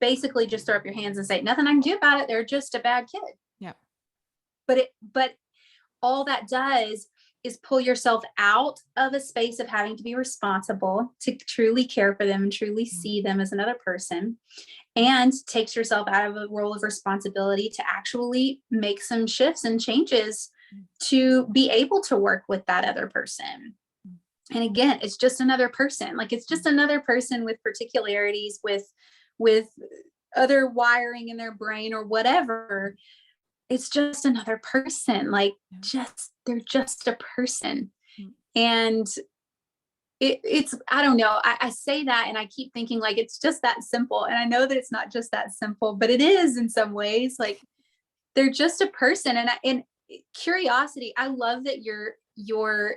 basically just throw up your hands and say, nothing I can do about it. They're just a bad kid. But all that does is pull yourself out of a space of having to be responsible to truly care for them and truly see them as another person, and takes yourself out of a role of responsibility to actually make some shifts and changes to be able to work with that other person. And again, it's just another person. Like, it's just another person with particularities, with other wiring in their brain or whatever. It's just another person. Like, they're just a person. And it's, I don't know. I say that and I keep thinking like, it's just that simple. And I know that it's not just that simple, but it is in some ways. Like, they're just a person. And curiosity, I love that your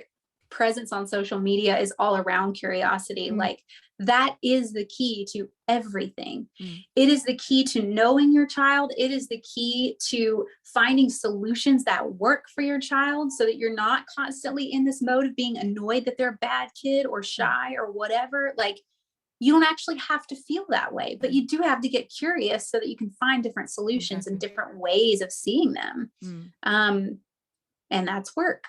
presence on social media is all around curiosity. Like, that is the key to everything. It is the key to knowing your child. It is the key to finding solutions that work for your child, so that you're not constantly in this mode of being annoyed that they're a bad kid or shy or whatever. Like, you don't actually have to feel that way, but you do have to get curious so that you can find different solutions and different ways of seeing them. And that's work.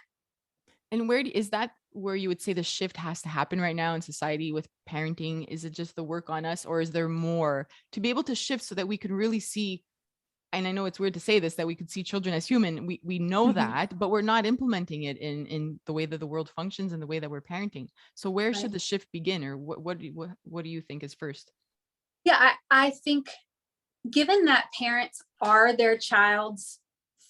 And is that where you would say the shift has to happen right now in society with parenting? Is it just the work on us, or is there more to be able to shift so that we could really see? And I know it's weird to say this, that we could see children as human. We know that, but we're not implementing it in the way that the world functions and the way that we're parenting. So where should the shift begin, or what do you think is first? Yeah, I think, given that parents are their child's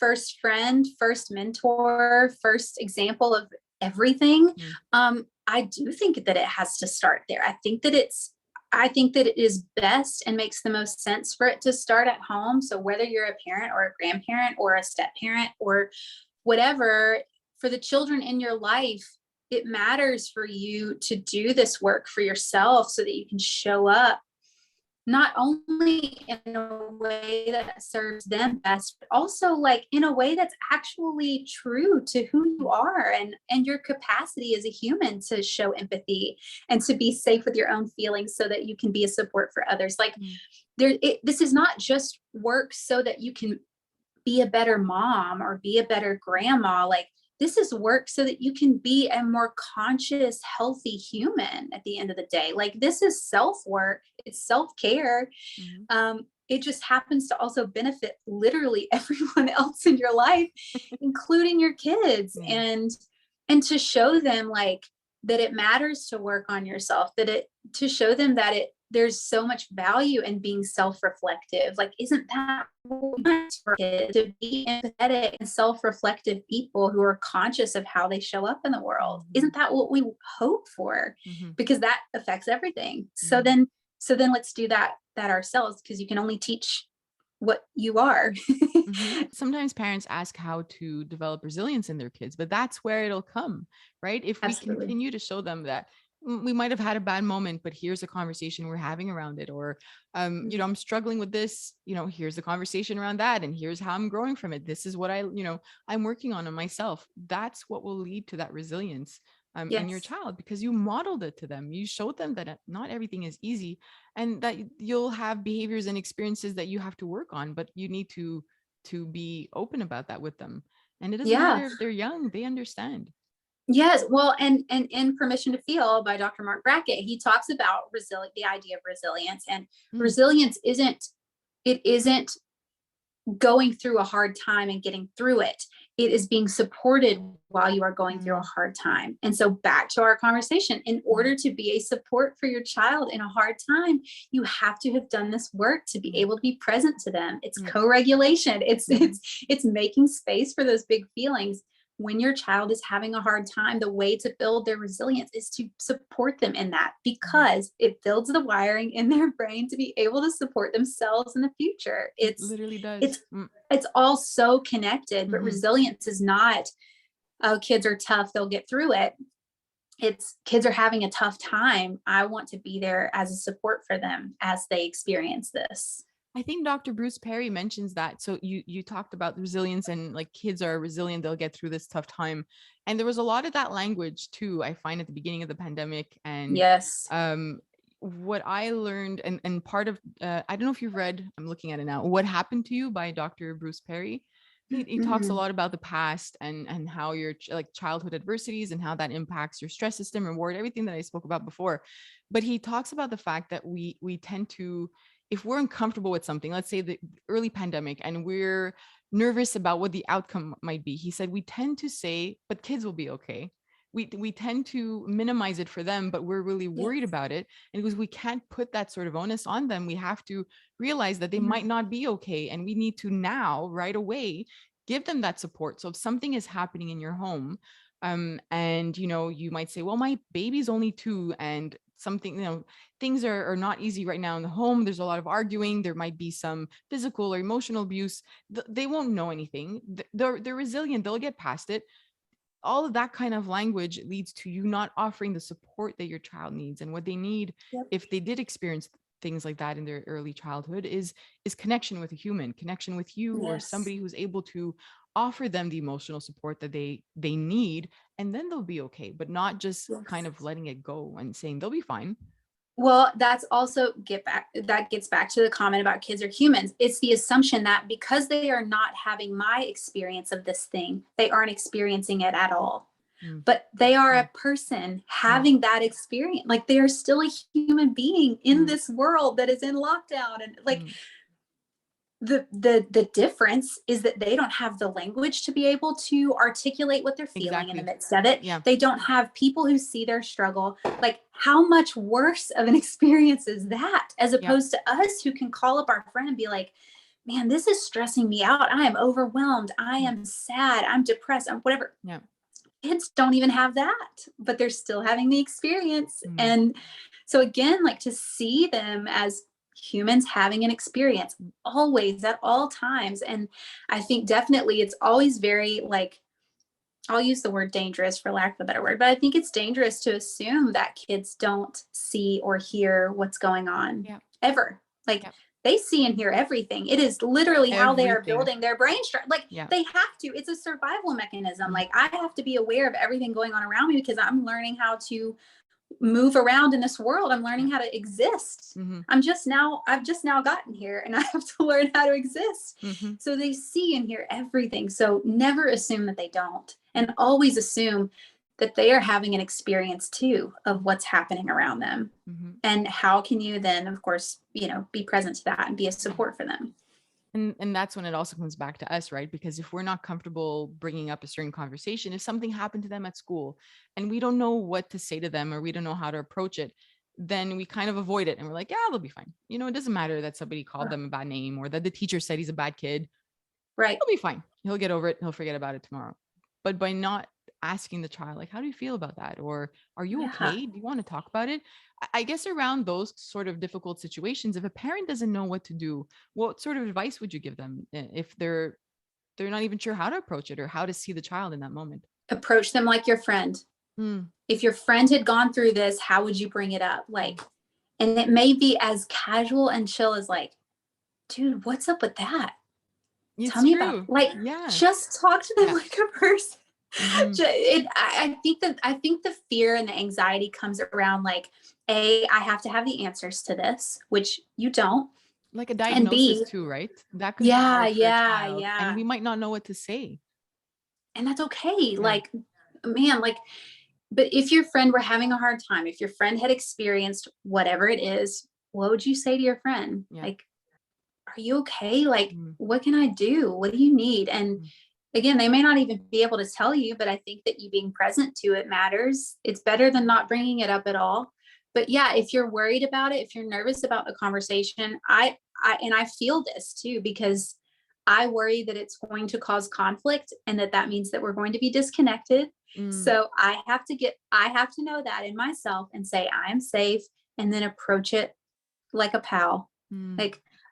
first friend, first mentor, first example of everything, I do think that it has to start there. I think that it is best and makes the most sense for it to start at home. So whether you're a parent or a grandparent or a step parent or whatever, for the children in your life, it matters for you to do this work for yourself so that you can show up not only in a way that serves them best, but also like in a way that's actually true to who you are and your capacity as a human to show empathy and to be safe with your own feelings so that you can be a support for others. Like, this is not just work so that you can be a better mom or be a better grandma. Like, this is work so that you can be a more conscious, healthy human at the end of the day. Like, this is self-work, it's self-care. It just happens to also benefit literally everyone else in your life, including your kids. And to show them like that it matters to work on yourself, to show them that there's so much value in being self-reflective. Like, isn't that what we want for kids, to be empathetic and self-reflective people who are conscious of how they show up in the world? Isn't that what we hope for? Because that affects everything. So then let's do that ourselves, because you can only teach what you are. Sometimes parents ask how to develop resilience in their kids, but that's where it'll come, right? If we continue to show them that we might have had a bad moment, but here's a conversation we're having around it. Or, I'm struggling with this, here's the conversation around that. And here's how I'm growing from it. This is what I'm working on myself. That's what will lead to that resilience in your child, because you modeled it to them. You showed them that not everything is easy, and that you'll have behaviors and experiences that you have to work on, but you need to be open about that with them. And it doesn't matter if they're young, they understand. Yes. Well, and in Permission to Feel by Dr. Mark Brackett, he talks about the idea of resilience, and resilience isn't going through a hard time and getting through it. It is being supported while you are going through a hard time. And so, back to our conversation, in order to be a support for your child in a hard time, you have to have done this work to be able to be present to them. It's co-regulation. It's making space for those big feelings. When your child is having a hard time, the way to build their resilience is to support them in that, because it builds the wiring in their brain to be able to support themselves in the future. It literally does. It's all so connected, but resilience is not, oh, kids are tough, they'll get through it. It's kids are having a tough time. I want to be there as a support for them as they experience this. I think Dr. Bruce Perry mentions that. So you talked about resilience, and like, kids are resilient, they'll get through this tough time. And there was a lot of that language too, I find, at the beginning of the pandemic. And what I learned, and part of, I don't know if you've read, I'm looking at it now, What Happened to You by Dr. Bruce Perry. He talks a lot about the past and how your childhood adversities and how that impacts your stress system, reward, everything that I spoke about before. But he talks about the fact that we tend to, if we're uncomfortable with something, let's say the early pandemic, and we're nervous about what the outcome might be, he said, we tend to say, but kids will be okay. We tend to minimize it for them, but we're really worried about it. And because we can't put that sort of onus on them, we have to realize that they might not be okay. And we need to now, right away, give them that support. So if something is happening in your home, and you might say, well, my baby's only 2, and something, things are not easy right now in the home. There's a lot of arguing. There might be some physical or emotional abuse. They won't know anything. They're resilient. They'll get past it. All of that kind of language leads to you not offering the support that your child needs. And what they need, if they did experience things like that in their early childhood, is connection with a human, connection with you, or somebody who's able to offer them the emotional support that they need, and then they'll be okay, but not just kind of letting it go and saying they'll be fine. Well, that's also that gets back to the comment about kids are humans. It's the assumption that because they are not having my experience of this thing, they aren't experiencing it at all. But they are a person having that experience. Like, they are still a human being in this world that is in lockdown. And like, the difference is that they don't have the language to be able to articulate what they're feeling in the midst of it. They don't have people who see their struggle. Like, how much worse of an experience is that, as opposed to us, who can call up our friend and be like, man, this is stressing me out. I am overwhelmed. I am sad. I'm depressed. I'm whatever. Kids don't even have that, but they're still having the experience. And so again, like, to see them as humans having an experience, always, at all times. And I think definitely it's always very, like, I'll use the word dangerous for lack of a better word, but I think it's dangerous to assume that kids don't see or hear what's going on ever. Like, they see and hear everything. It is literally how they are building their brain structure. Like, they have to. It's a survival mechanism. Like, I have to be aware of everything going on around me, because I'm learning how to move around in this world. I'm learning how to exist. Mm-hmm. I've just now gotten here and I have to learn how to exist. Mm-hmm. So they see and hear everything. So never assume that they don't, and always assume that they are having an experience too of what's happening around them. Mm-hmm. And how can you then, of course, be present to that and be a support for them. And that's when it also comes back to us, right? Because if we're not comfortable bringing up a certain conversation, if something happened to them at school and we don't know what to say to them, or we don't know how to approach it, then we kind of avoid it. And we're like, yeah, they'll be fine. It doesn't matter that somebody called them a bad name or that the teacher said he's a bad kid. Right. He'll be fine. He'll get over it. He'll forget about it tomorrow. But by not asking the child, like, how do you feel about that? Or are you okay? Do you want to talk about it? I guess around those sort of difficult situations, if a parent doesn't know what to do, what sort of advice would you give them if they're not even sure how to approach it or how to see the child in that moment? Approach them like your friend. If your friend had gone through this, how would you bring it up? And it may be as casual and chill as dude, what's up with that? It's Tell me true. about, just talk to them like a person. Mm-hmm. I think the fear and the anxiety comes around I have to have the answers to this, which you don't. Like a diagnosis too, right? That could be hard for a child, and we might not know what to say. And that's okay. Man, but if your friend were having a hard time, if your friend had experienced whatever it is, what would you say to your friend? Are you okay? What can I do? What do you need? And again, they may not even be able to tell you, but I think that you being present to it matters. It's better than not bringing it up at all. But yeah, if you're worried about it, if you're nervous about the conversation, I feel this too, because I worry that it's going to cause conflict and that means that we're going to be disconnected. So I have to know that in myself and say, I'm safe, and then approach it like a pal.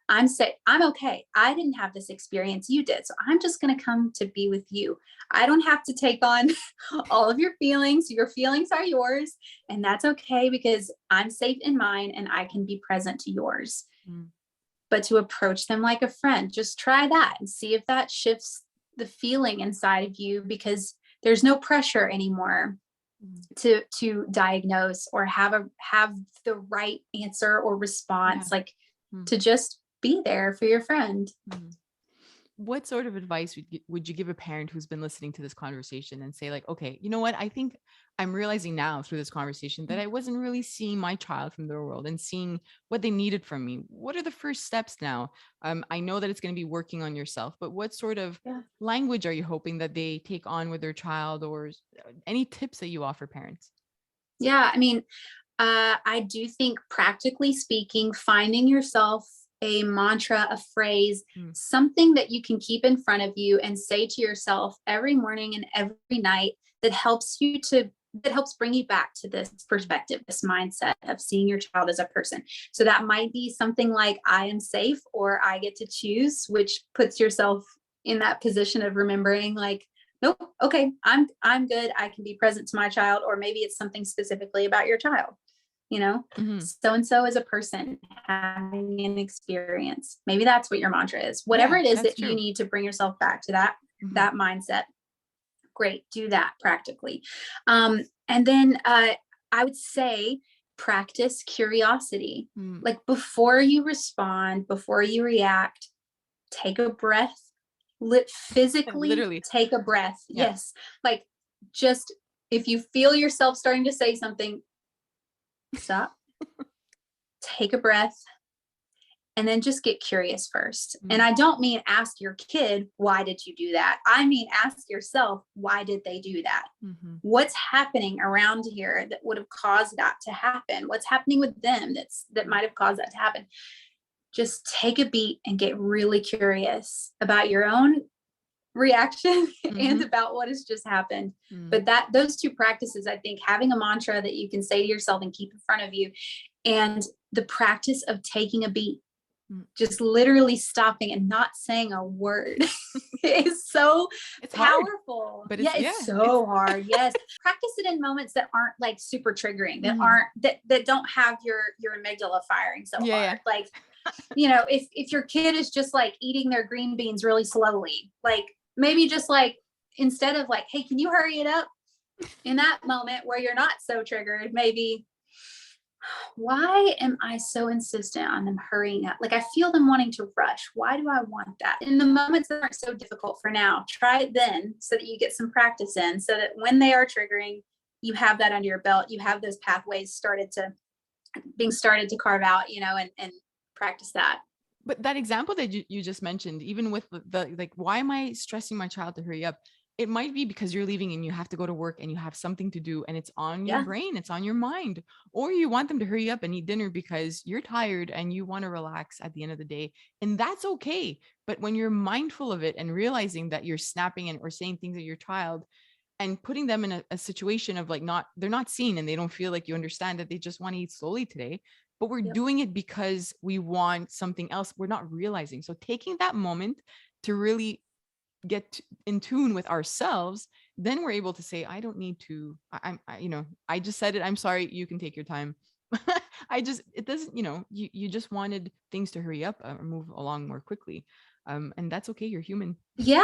I'm safe. I'm okay. I didn't have this experience. You did. So I'm just going to come to be with you. I don't have to take on all of your feelings. Your feelings are yours. And that's okay, because I'm safe in mine and I can be present to yours. But to approach them like a friend, just try that and see if that shifts the feeling inside of you, because there's no pressure anymore to diagnose or have the right answer or response, to just be there for your friend. What sort of advice would you give a parent who's been listening to this conversation and say okay, you know what? I think I'm realizing now through this conversation that I wasn't really seeing my child from their world and seeing what they needed from me. What are the first steps now? I know that it's going to be working on yourself, but what sort of language are you hoping that they take on with their child, or any tips that you offer parents? Yeah, I mean, I do think, practically speaking, finding yourself a mantra, a phrase, something that you can keep in front of you and say to yourself every morning and every night that helps bring you back to this perspective, this mindset of seeing your child as a person. So that might be something like, I am safe, or I get to choose, which puts yourself in that position of remembering nope, okay, I'm good. I can be present to my child. Or maybe it's something specifically about your child. So-and-so is a person having an experience. Maybe that's what your mantra is. Whatever it is that you need to bring yourself back to that mindset. Great. Do that practically. And then I would say practice curiosity. Before you respond, before you react, take a breath. Physically Literally take a breath. Yes. Just, if you feel yourself starting to say something, stop, take a breath, and then just get curious first. And I don't mean ask your kid, why did you do that? I mean, ask yourself, why did they do that? What's happening around here that would have caused that to happen? What's happening with them that might have caused that to happen? Just take a beat and get really curious about your own reaction and about what has just happened. But those two practices, I think, having a mantra that you can say to yourself and keep in front of you, and the practice of taking a beat, just literally stopping and not saying a word is so powerful. Hard, but it's so hard. Yes. Practice it in moments that aren't super triggering, that aren't that don't have your amygdala firing so hard. If your kid is just eating their green beans really slowly, maybe just instead of hey, can you hurry it up? In that moment where you're not so triggered, maybe why am I so insistent on them hurrying up? Like I feel them wanting to rush. Why do I want that? In the moments that aren't so difficult for now, try it then so that you get some practice in, so that when they are triggering, you have that under your belt. You have those pathways started to carve out, and practice that. But that example that you just mentioned, even with the like, why am I stressing my child to hurry up? It might be because you're leaving and you have to go to work and you have something to do and it's on your brain, it's on your mind, or you want them to hurry up and eat dinner because you're tired and you want to relax at the end of the day. And that's okay. But when you're mindful of it and realizing that you're snapping and or saying things at your child and putting them in a situation of like, they're not seen and they don't feel like you understand that they just want to eat slowly today, but we're doing it because we want something else. We're not realizing. So taking that moment to really get in tune with ourselves, then we're able to say, I don't need to, I just said it. I'm sorry. You can take your time. It doesn't, you just wanted things to hurry up or move along more quickly. And that's okay. You're human. Yeah.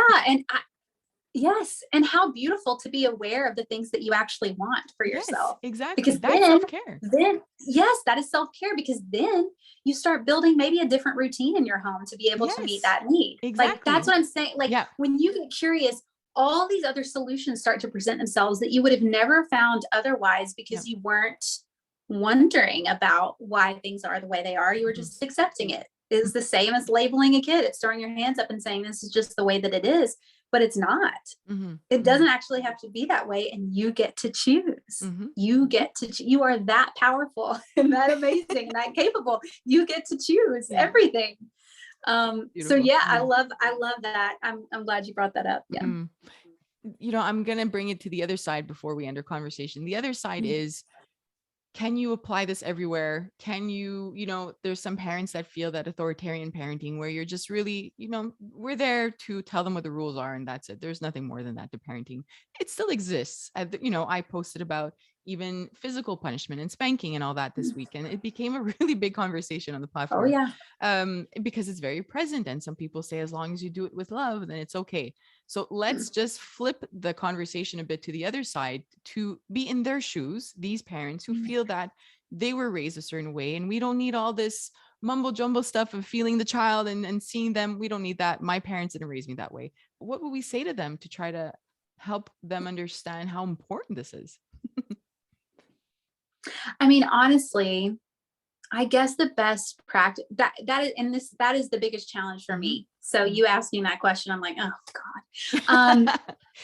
Yes. And how beautiful to be aware of the things that you actually want for yourself. Yes, exactly. Because that's self-care. Then, yes, that is self-care, because then you start building maybe a different routine in your home to be able to meet that need. Exactly. Like, that's what I'm saying. Like when you get curious, all these other solutions start to present themselves that you would have never found otherwise, because you weren't wondering about why things are the way they are. You were just accepting it. It is the same as labeling a kid. It's throwing your hands up and saying, this is just the way that it is. But it's not. It doesn't actually have to be that way. And you get to choose. You get to, you are that powerful and that amazing and that capable. You get to choose everything. So yeah, I love that. I'm glad you brought that up. Yeah. I'm going to bring it to the other side before we end our conversation. The other side is, can you apply this everywhere? Can you, there's some parents that feel that authoritarian parenting where you're just really, we're there to tell them what the rules are and that's it. There's nothing more than that to parenting. It still exists. I posted about even physical punishment and spanking and all that this week. And it became a really big conversation on the platform. Because it's very present. And some people say, as long as you do it with love, then it's okay. So let's just flip the conversation a bit to the other side, to be in their shoes, these parents who feel that they were raised a certain way, and we don't need all this mumbo jumbo stuff of feeling the child and seeing them. We don't need that. My parents didn't raise me that way. What would we say to them to try to help them understand how important this is? I mean, honestly, I guess the best practice that is the biggest challenge for me. So you asking that question, I'm like, oh God.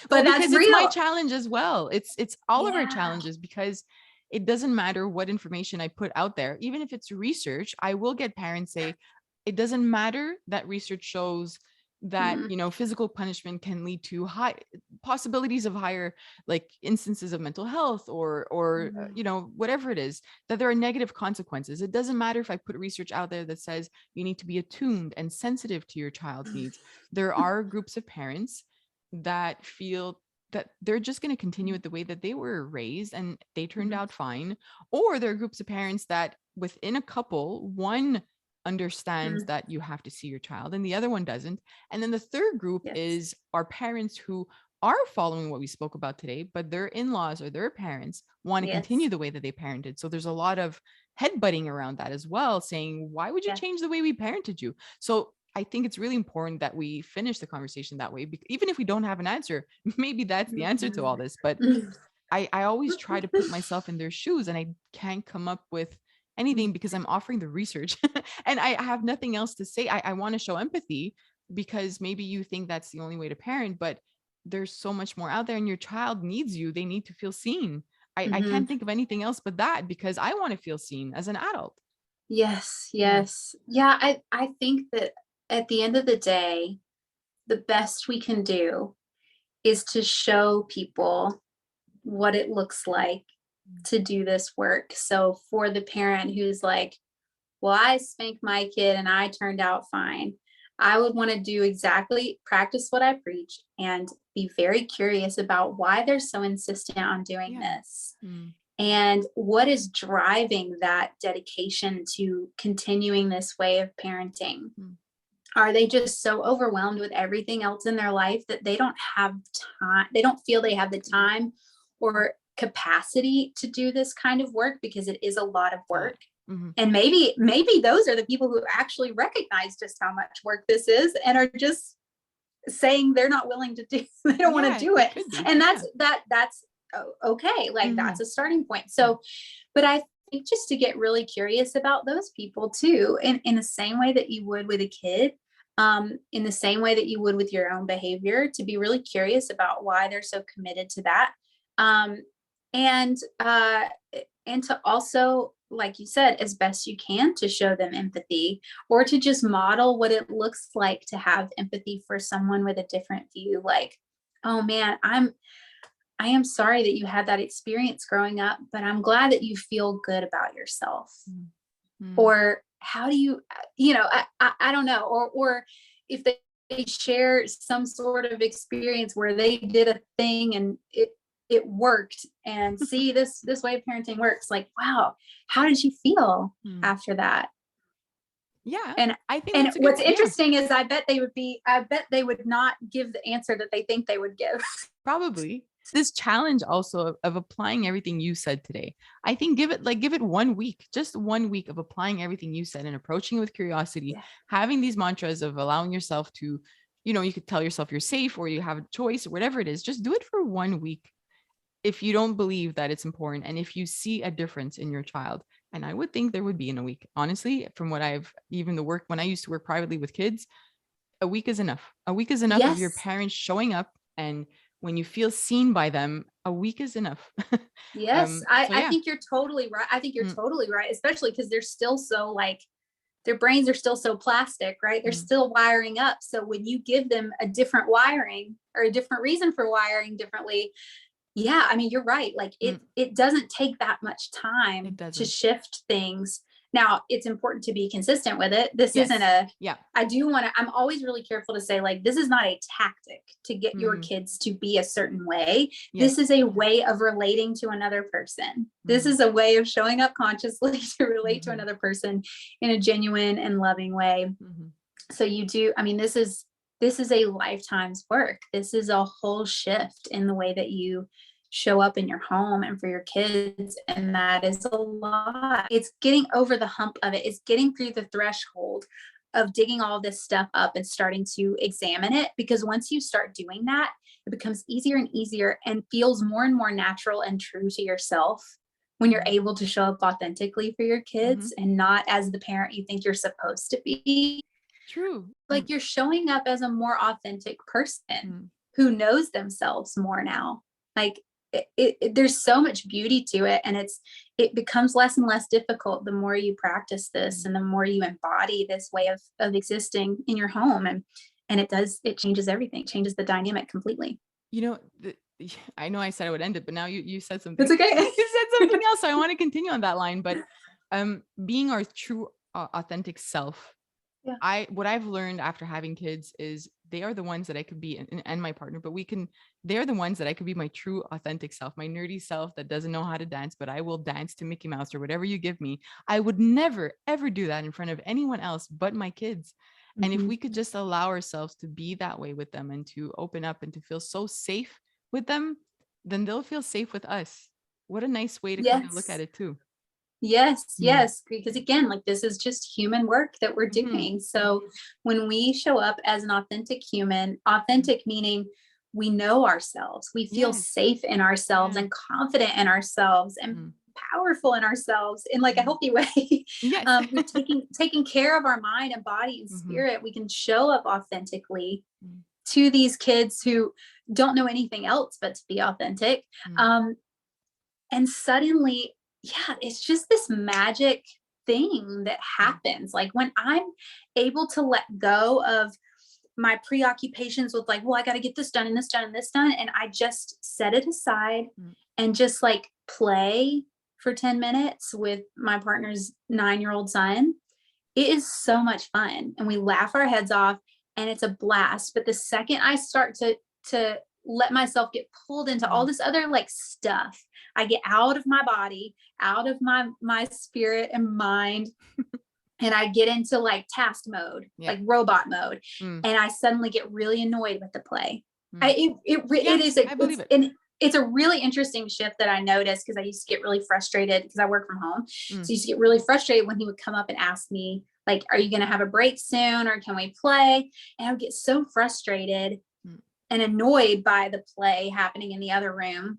But that's real. It's my challenge as well. It's all of our challenges, because it doesn't matter what information I put out there. Even if it's research, I will get parents say, it doesn't matter that research shows that, physical punishment can lead to high possibilities of higher like instances of mental health or whatever it is, that there are negative consequences. It doesn't matter if I put research out there that says you need to be attuned and sensitive to your child's needs. There are groups of parents that feel that they're just going to continue it the way that they were raised and they turned out fine. Or there are groups of parents that within a couple, one understands that you have to see your child and the other one doesn't. And then the third group is our parents who are following what we spoke about today, but their in-laws or their parents want to continue the way that they parented. So there's a lot of headbutting around that as well, saying, why would you change the way we parented you? So I think it's really important that we finish the conversation that way, because even if we don't have an answer, maybe that's the answer to all this. But I always try to put myself in their shoes, and I can't come up with anything because I'm offering the research and I have nothing else to say. I want to show empathy, because maybe you think that's the only way to parent, but there's so much more out there, and your child needs you. They need to feel seen. I can't think of anything else but that, because I want to feel seen as an adult. Yes. Yeah. I think that at the end of the day, the best we can do is to show people what it looks like to do this work. So for the parent who's like, well, I spanked my kid and I turned out fine, I would want to practice what I preach and be very curious about why they're so insistent on doing this. And what is driving that dedication to continuing this way of parenting? Are they just so overwhelmed with everything else in their life that they don't have time? They don't feel they have the time or capacity to do this kind of work, because it is a lot of work. Mm-hmm. And maybe those are the people who actually recognize just how much work this is and are just saying they're not willing to do, they don't want to do it. And that's okay. Like that's a starting point. So, but I think just to get really curious about those people too, in the same way that you would with a kid, in the same way that you would with your own behavior, to be really curious about why they're so committed to that. And to also, like you said, as best you can, to show them empathy, or to just model what it looks like to have empathy for someone with a different view. Like, oh man, I am sorry that you had that experience growing up, but I'm glad that you feel good about yourself. Mm-hmm. Or how do you, I don't know. Or if they share some sort of experience where they did a thing and it worked, and see this way of parenting works. Like, wow, how did you feel after that? Yeah. And I think, and what's interesting is I bet they would not give the answer that they think they would give. Probably. This challenge also of applying everything you said today, I think give it 1 week, just 1 week of applying everything you said and approaching it with curiosity, having these mantras of allowing yourself to, you could tell yourself you're safe, or you have a choice, or whatever it is. Just do it for 1 week. If you don't believe that it's important, and if you see a difference in your child, and I would think there would be in a week, honestly, from what when I used to work privately with kids, a week is enough. A week is enough of your parents showing up, and when you feel seen by them, a week is enough. Yes. I think you're totally right. I think you're totally right, especially because they're still so, like, their brains are still so plastic, right? They're still wiring up. So when you give them a different wiring, or a different reason for wiring differently, yeah, I mean, you're right. Like it doesn't take that much time to shift things. Now, it's important to be consistent with it. This isn't I'm always really careful to say, like, this is not a tactic to get your kids to be a certain way. This is a way of relating to another person. This is a way of showing up consciously to relate to another person in a genuine and loving way. So this is a lifetime's work. This is a whole shift in the way that you show up in your home and for your kids. And that is a lot. It's getting over the hump of it. It's getting through the threshold of digging all this stuff up and starting to examine it. Because once you start doing that, it becomes easier and easier and feels more and more natural and true to yourself when you're able to show up authentically for your kids and not as the parent you think you're supposed to be. True. Like, you're showing up as a more authentic person who knows themselves more now. Like, there's so much beauty to it, and it becomes less and less difficult the more you practice this and the more you embody this way of existing in your home. And it changes everything. It changes the dynamic completely. I know I said I would end it, but now you said something. It's okay. You said something else, so I want to continue on that line. But being our true authentic self. What I've learned after having kids is they are the ones that I could be, and my partner, but they're the ones that I could be my true authentic self, my nerdy self that doesn't know how to dance, but I will dance to Mickey Mouse or whatever you give me. I would never, ever do that in front of anyone else but my kids. And if we could just allow ourselves to be that way with them and to open up and to feel so safe with them, then they'll feel safe with us. What a nice way to kind of look at it too. Yes. Because again, like, this is just human work that we're doing. So when we show up as an authentic human, authentic meaning we know ourselves, we feel safe in ourselves and confident in ourselves and powerful in ourselves in, like, a healthy way. We're taking care of our mind and body and spirit. We can show up authentically to these kids who don't know anything else but to be authentic. And suddenly, it's just this magic thing that happens. Like, when I'm able to let go of my preoccupations with, like, well, I got to get this done and this done and this done, and I just set it aside and just, like, play for 10 minutes with my partner's 9-year-old son, it is so much fun. And we laugh our heads off and it's a blast. But the second I start to let myself get pulled into all this other, like, stuff, I get out of my body, out of my spirit and mind, and I get into, like, task mode, like robot mode, and I suddenly get really annoyed with the play. I believe it. it's a really interesting shift that I noticed, because I used to get really frustrated because I work from home. So I used to get really frustrated when he would come up and ask me, like, are you going to have a break soon, or can we play? And I would get so frustrated and annoyed by the play happening in the other room.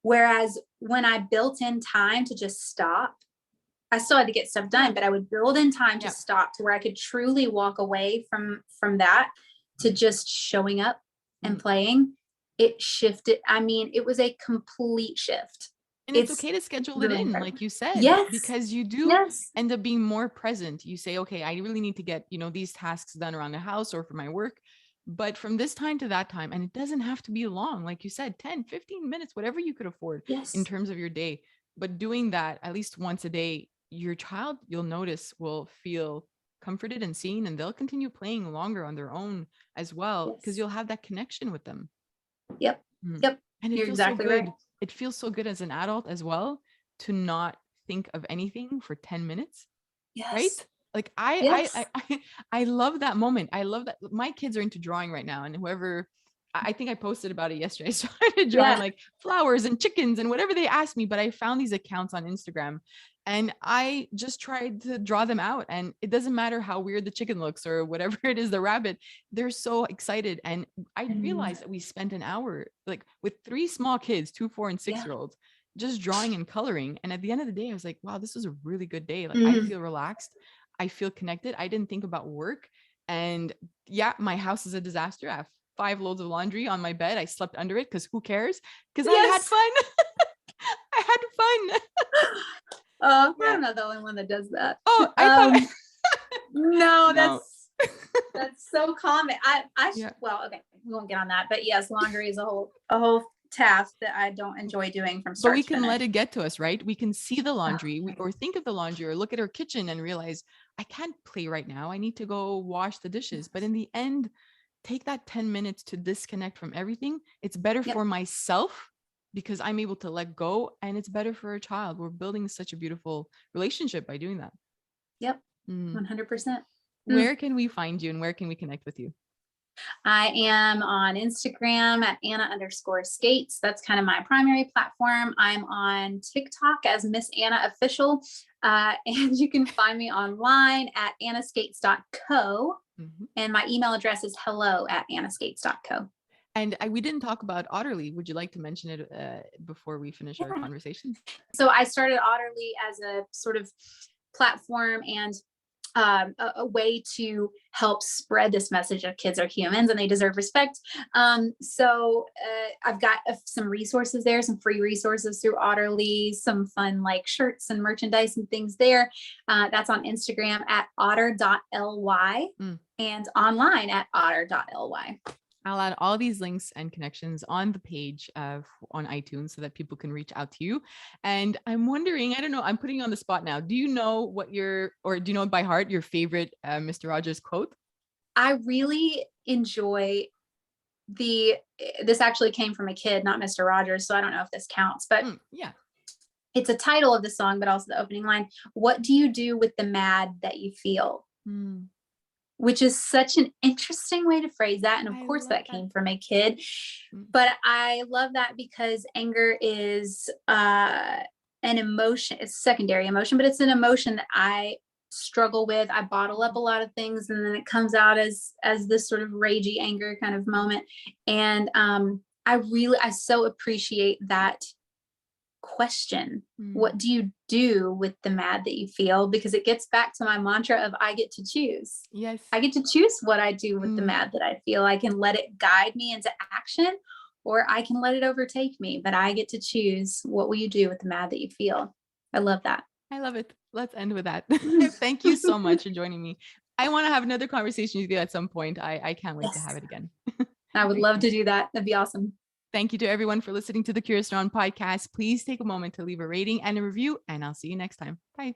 Whereas when I built in time to just stop, I still had to get stuff done, but I would build in time to stop, to where I could truly walk away from that to just showing up and playing. It shifted. I mean, it was a complete shift. And it's okay to schedule really it in, like you said, because you do end up being more present. You say, okay, I really need to get, these tasks done around the house or for my work, but from this time to that time, and it doesn't have to be long, like you said, 10, 15 minutes, whatever you could afford in terms of your day. But doing that at least once a day, your child, you'll notice, will feel comforted and seen, and they'll continue playing longer on their own as well, because you'll have that connection with them. Yep. And it feels exactly so good. Right. It feels so good as an adult as well to not think of anything for 10 minutes. Right? Like I love that moment. I love that. My kids are into drawing right now, and whoever, I think I posted about it yesterday. I started drawing like flowers and chickens and whatever they asked me, but I found these accounts on Instagram and I just tried to draw them out, and it doesn't matter how weird the chicken looks or whatever it is, the rabbit, they're so excited. And I realized that we spent an hour like with 3 small kids, 2, 4, and 6-year-olds, just drawing and coloring. And at the end of the day, I was like, wow, this was a really good day. Like I feel relaxed. I feel connected. I didn't think about work. And my house is a disaster. I have 5 loads of laundry on my bed. I slept under it because who cares? Because I had fun. I had fun. I'm not the only one that does that. Oh, I thought no, that's so common. Well, okay, we won't get on that, but yes, laundry is a whole task that I don't enjoy doing from start to finish. But we can let it get to us, right? We can see the laundry or think of the laundry or look at our kitchen and realize I can't play right now. I need to go wash the dishes. But in the end, take that 10 minutes to disconnect from everything. It's better for myself because I'm able to let go, and it's better for a child. We're building such a beautiful relationship by doing that. 100%. Where can we find you and where can we connect with you? I am on Instagram at Anna_skates. That's kind of my primary platform. I'm on TikTok as Miss Anna Official. And you can find me online at annaskates.co. And my email address is hello@annaskates.co. And we didn't talk about Otterly. Would you like to mention it before we finish our conversation? So I started Otterly as a sort of platform and a way to help spread this message of kids are humans and they deserve respect. So I've got some resources there, some free resources through Otterly, some fun like shirts and merchandise and things there. That's on Instagram at otter.ly and online at otter.ly. I'll add all these links and connections on the page on iTunes so that people can reach out to you. And I'm wondering, I don't know, I'm putting you on the spot now. Do you know do you know by heart your favorite Mr. Rogers quote? I really enjoy this actually came from a kid, not Mr. Rogers, so I don't know if this counts, but it's a title of the song, but also the opening line. What do you do with the mad that you feel? Which is such an interesting way to phrase that. And of course that came from a kid, but I love that because anger is an emotion. It's a secondary emotion, but it's an emotion that I struggle with. I bottle up a lot of things and then it comes out as this sort of ragey anger kind of moment. And I so appreciate that question. What do you do with the mad that you feel? Because it gets back to my mantra of I get to choose. Yes. I get to choose what I do with the mad that I feel. I can let it guide me into action or I can let it overtake me, but I get to choose. What will you do with the mad that you feel? I love that. I love it. Let's end with that. Thank you so much for joining me. I want to have another conversation with you at some point. I can't wait to have it again. I would love to do that. That'd be awesome. Thank you to everyone for listening to the Curious Neuron podcast. Please take a moment to leave a rating and a review, and I'll see you next time. Bye.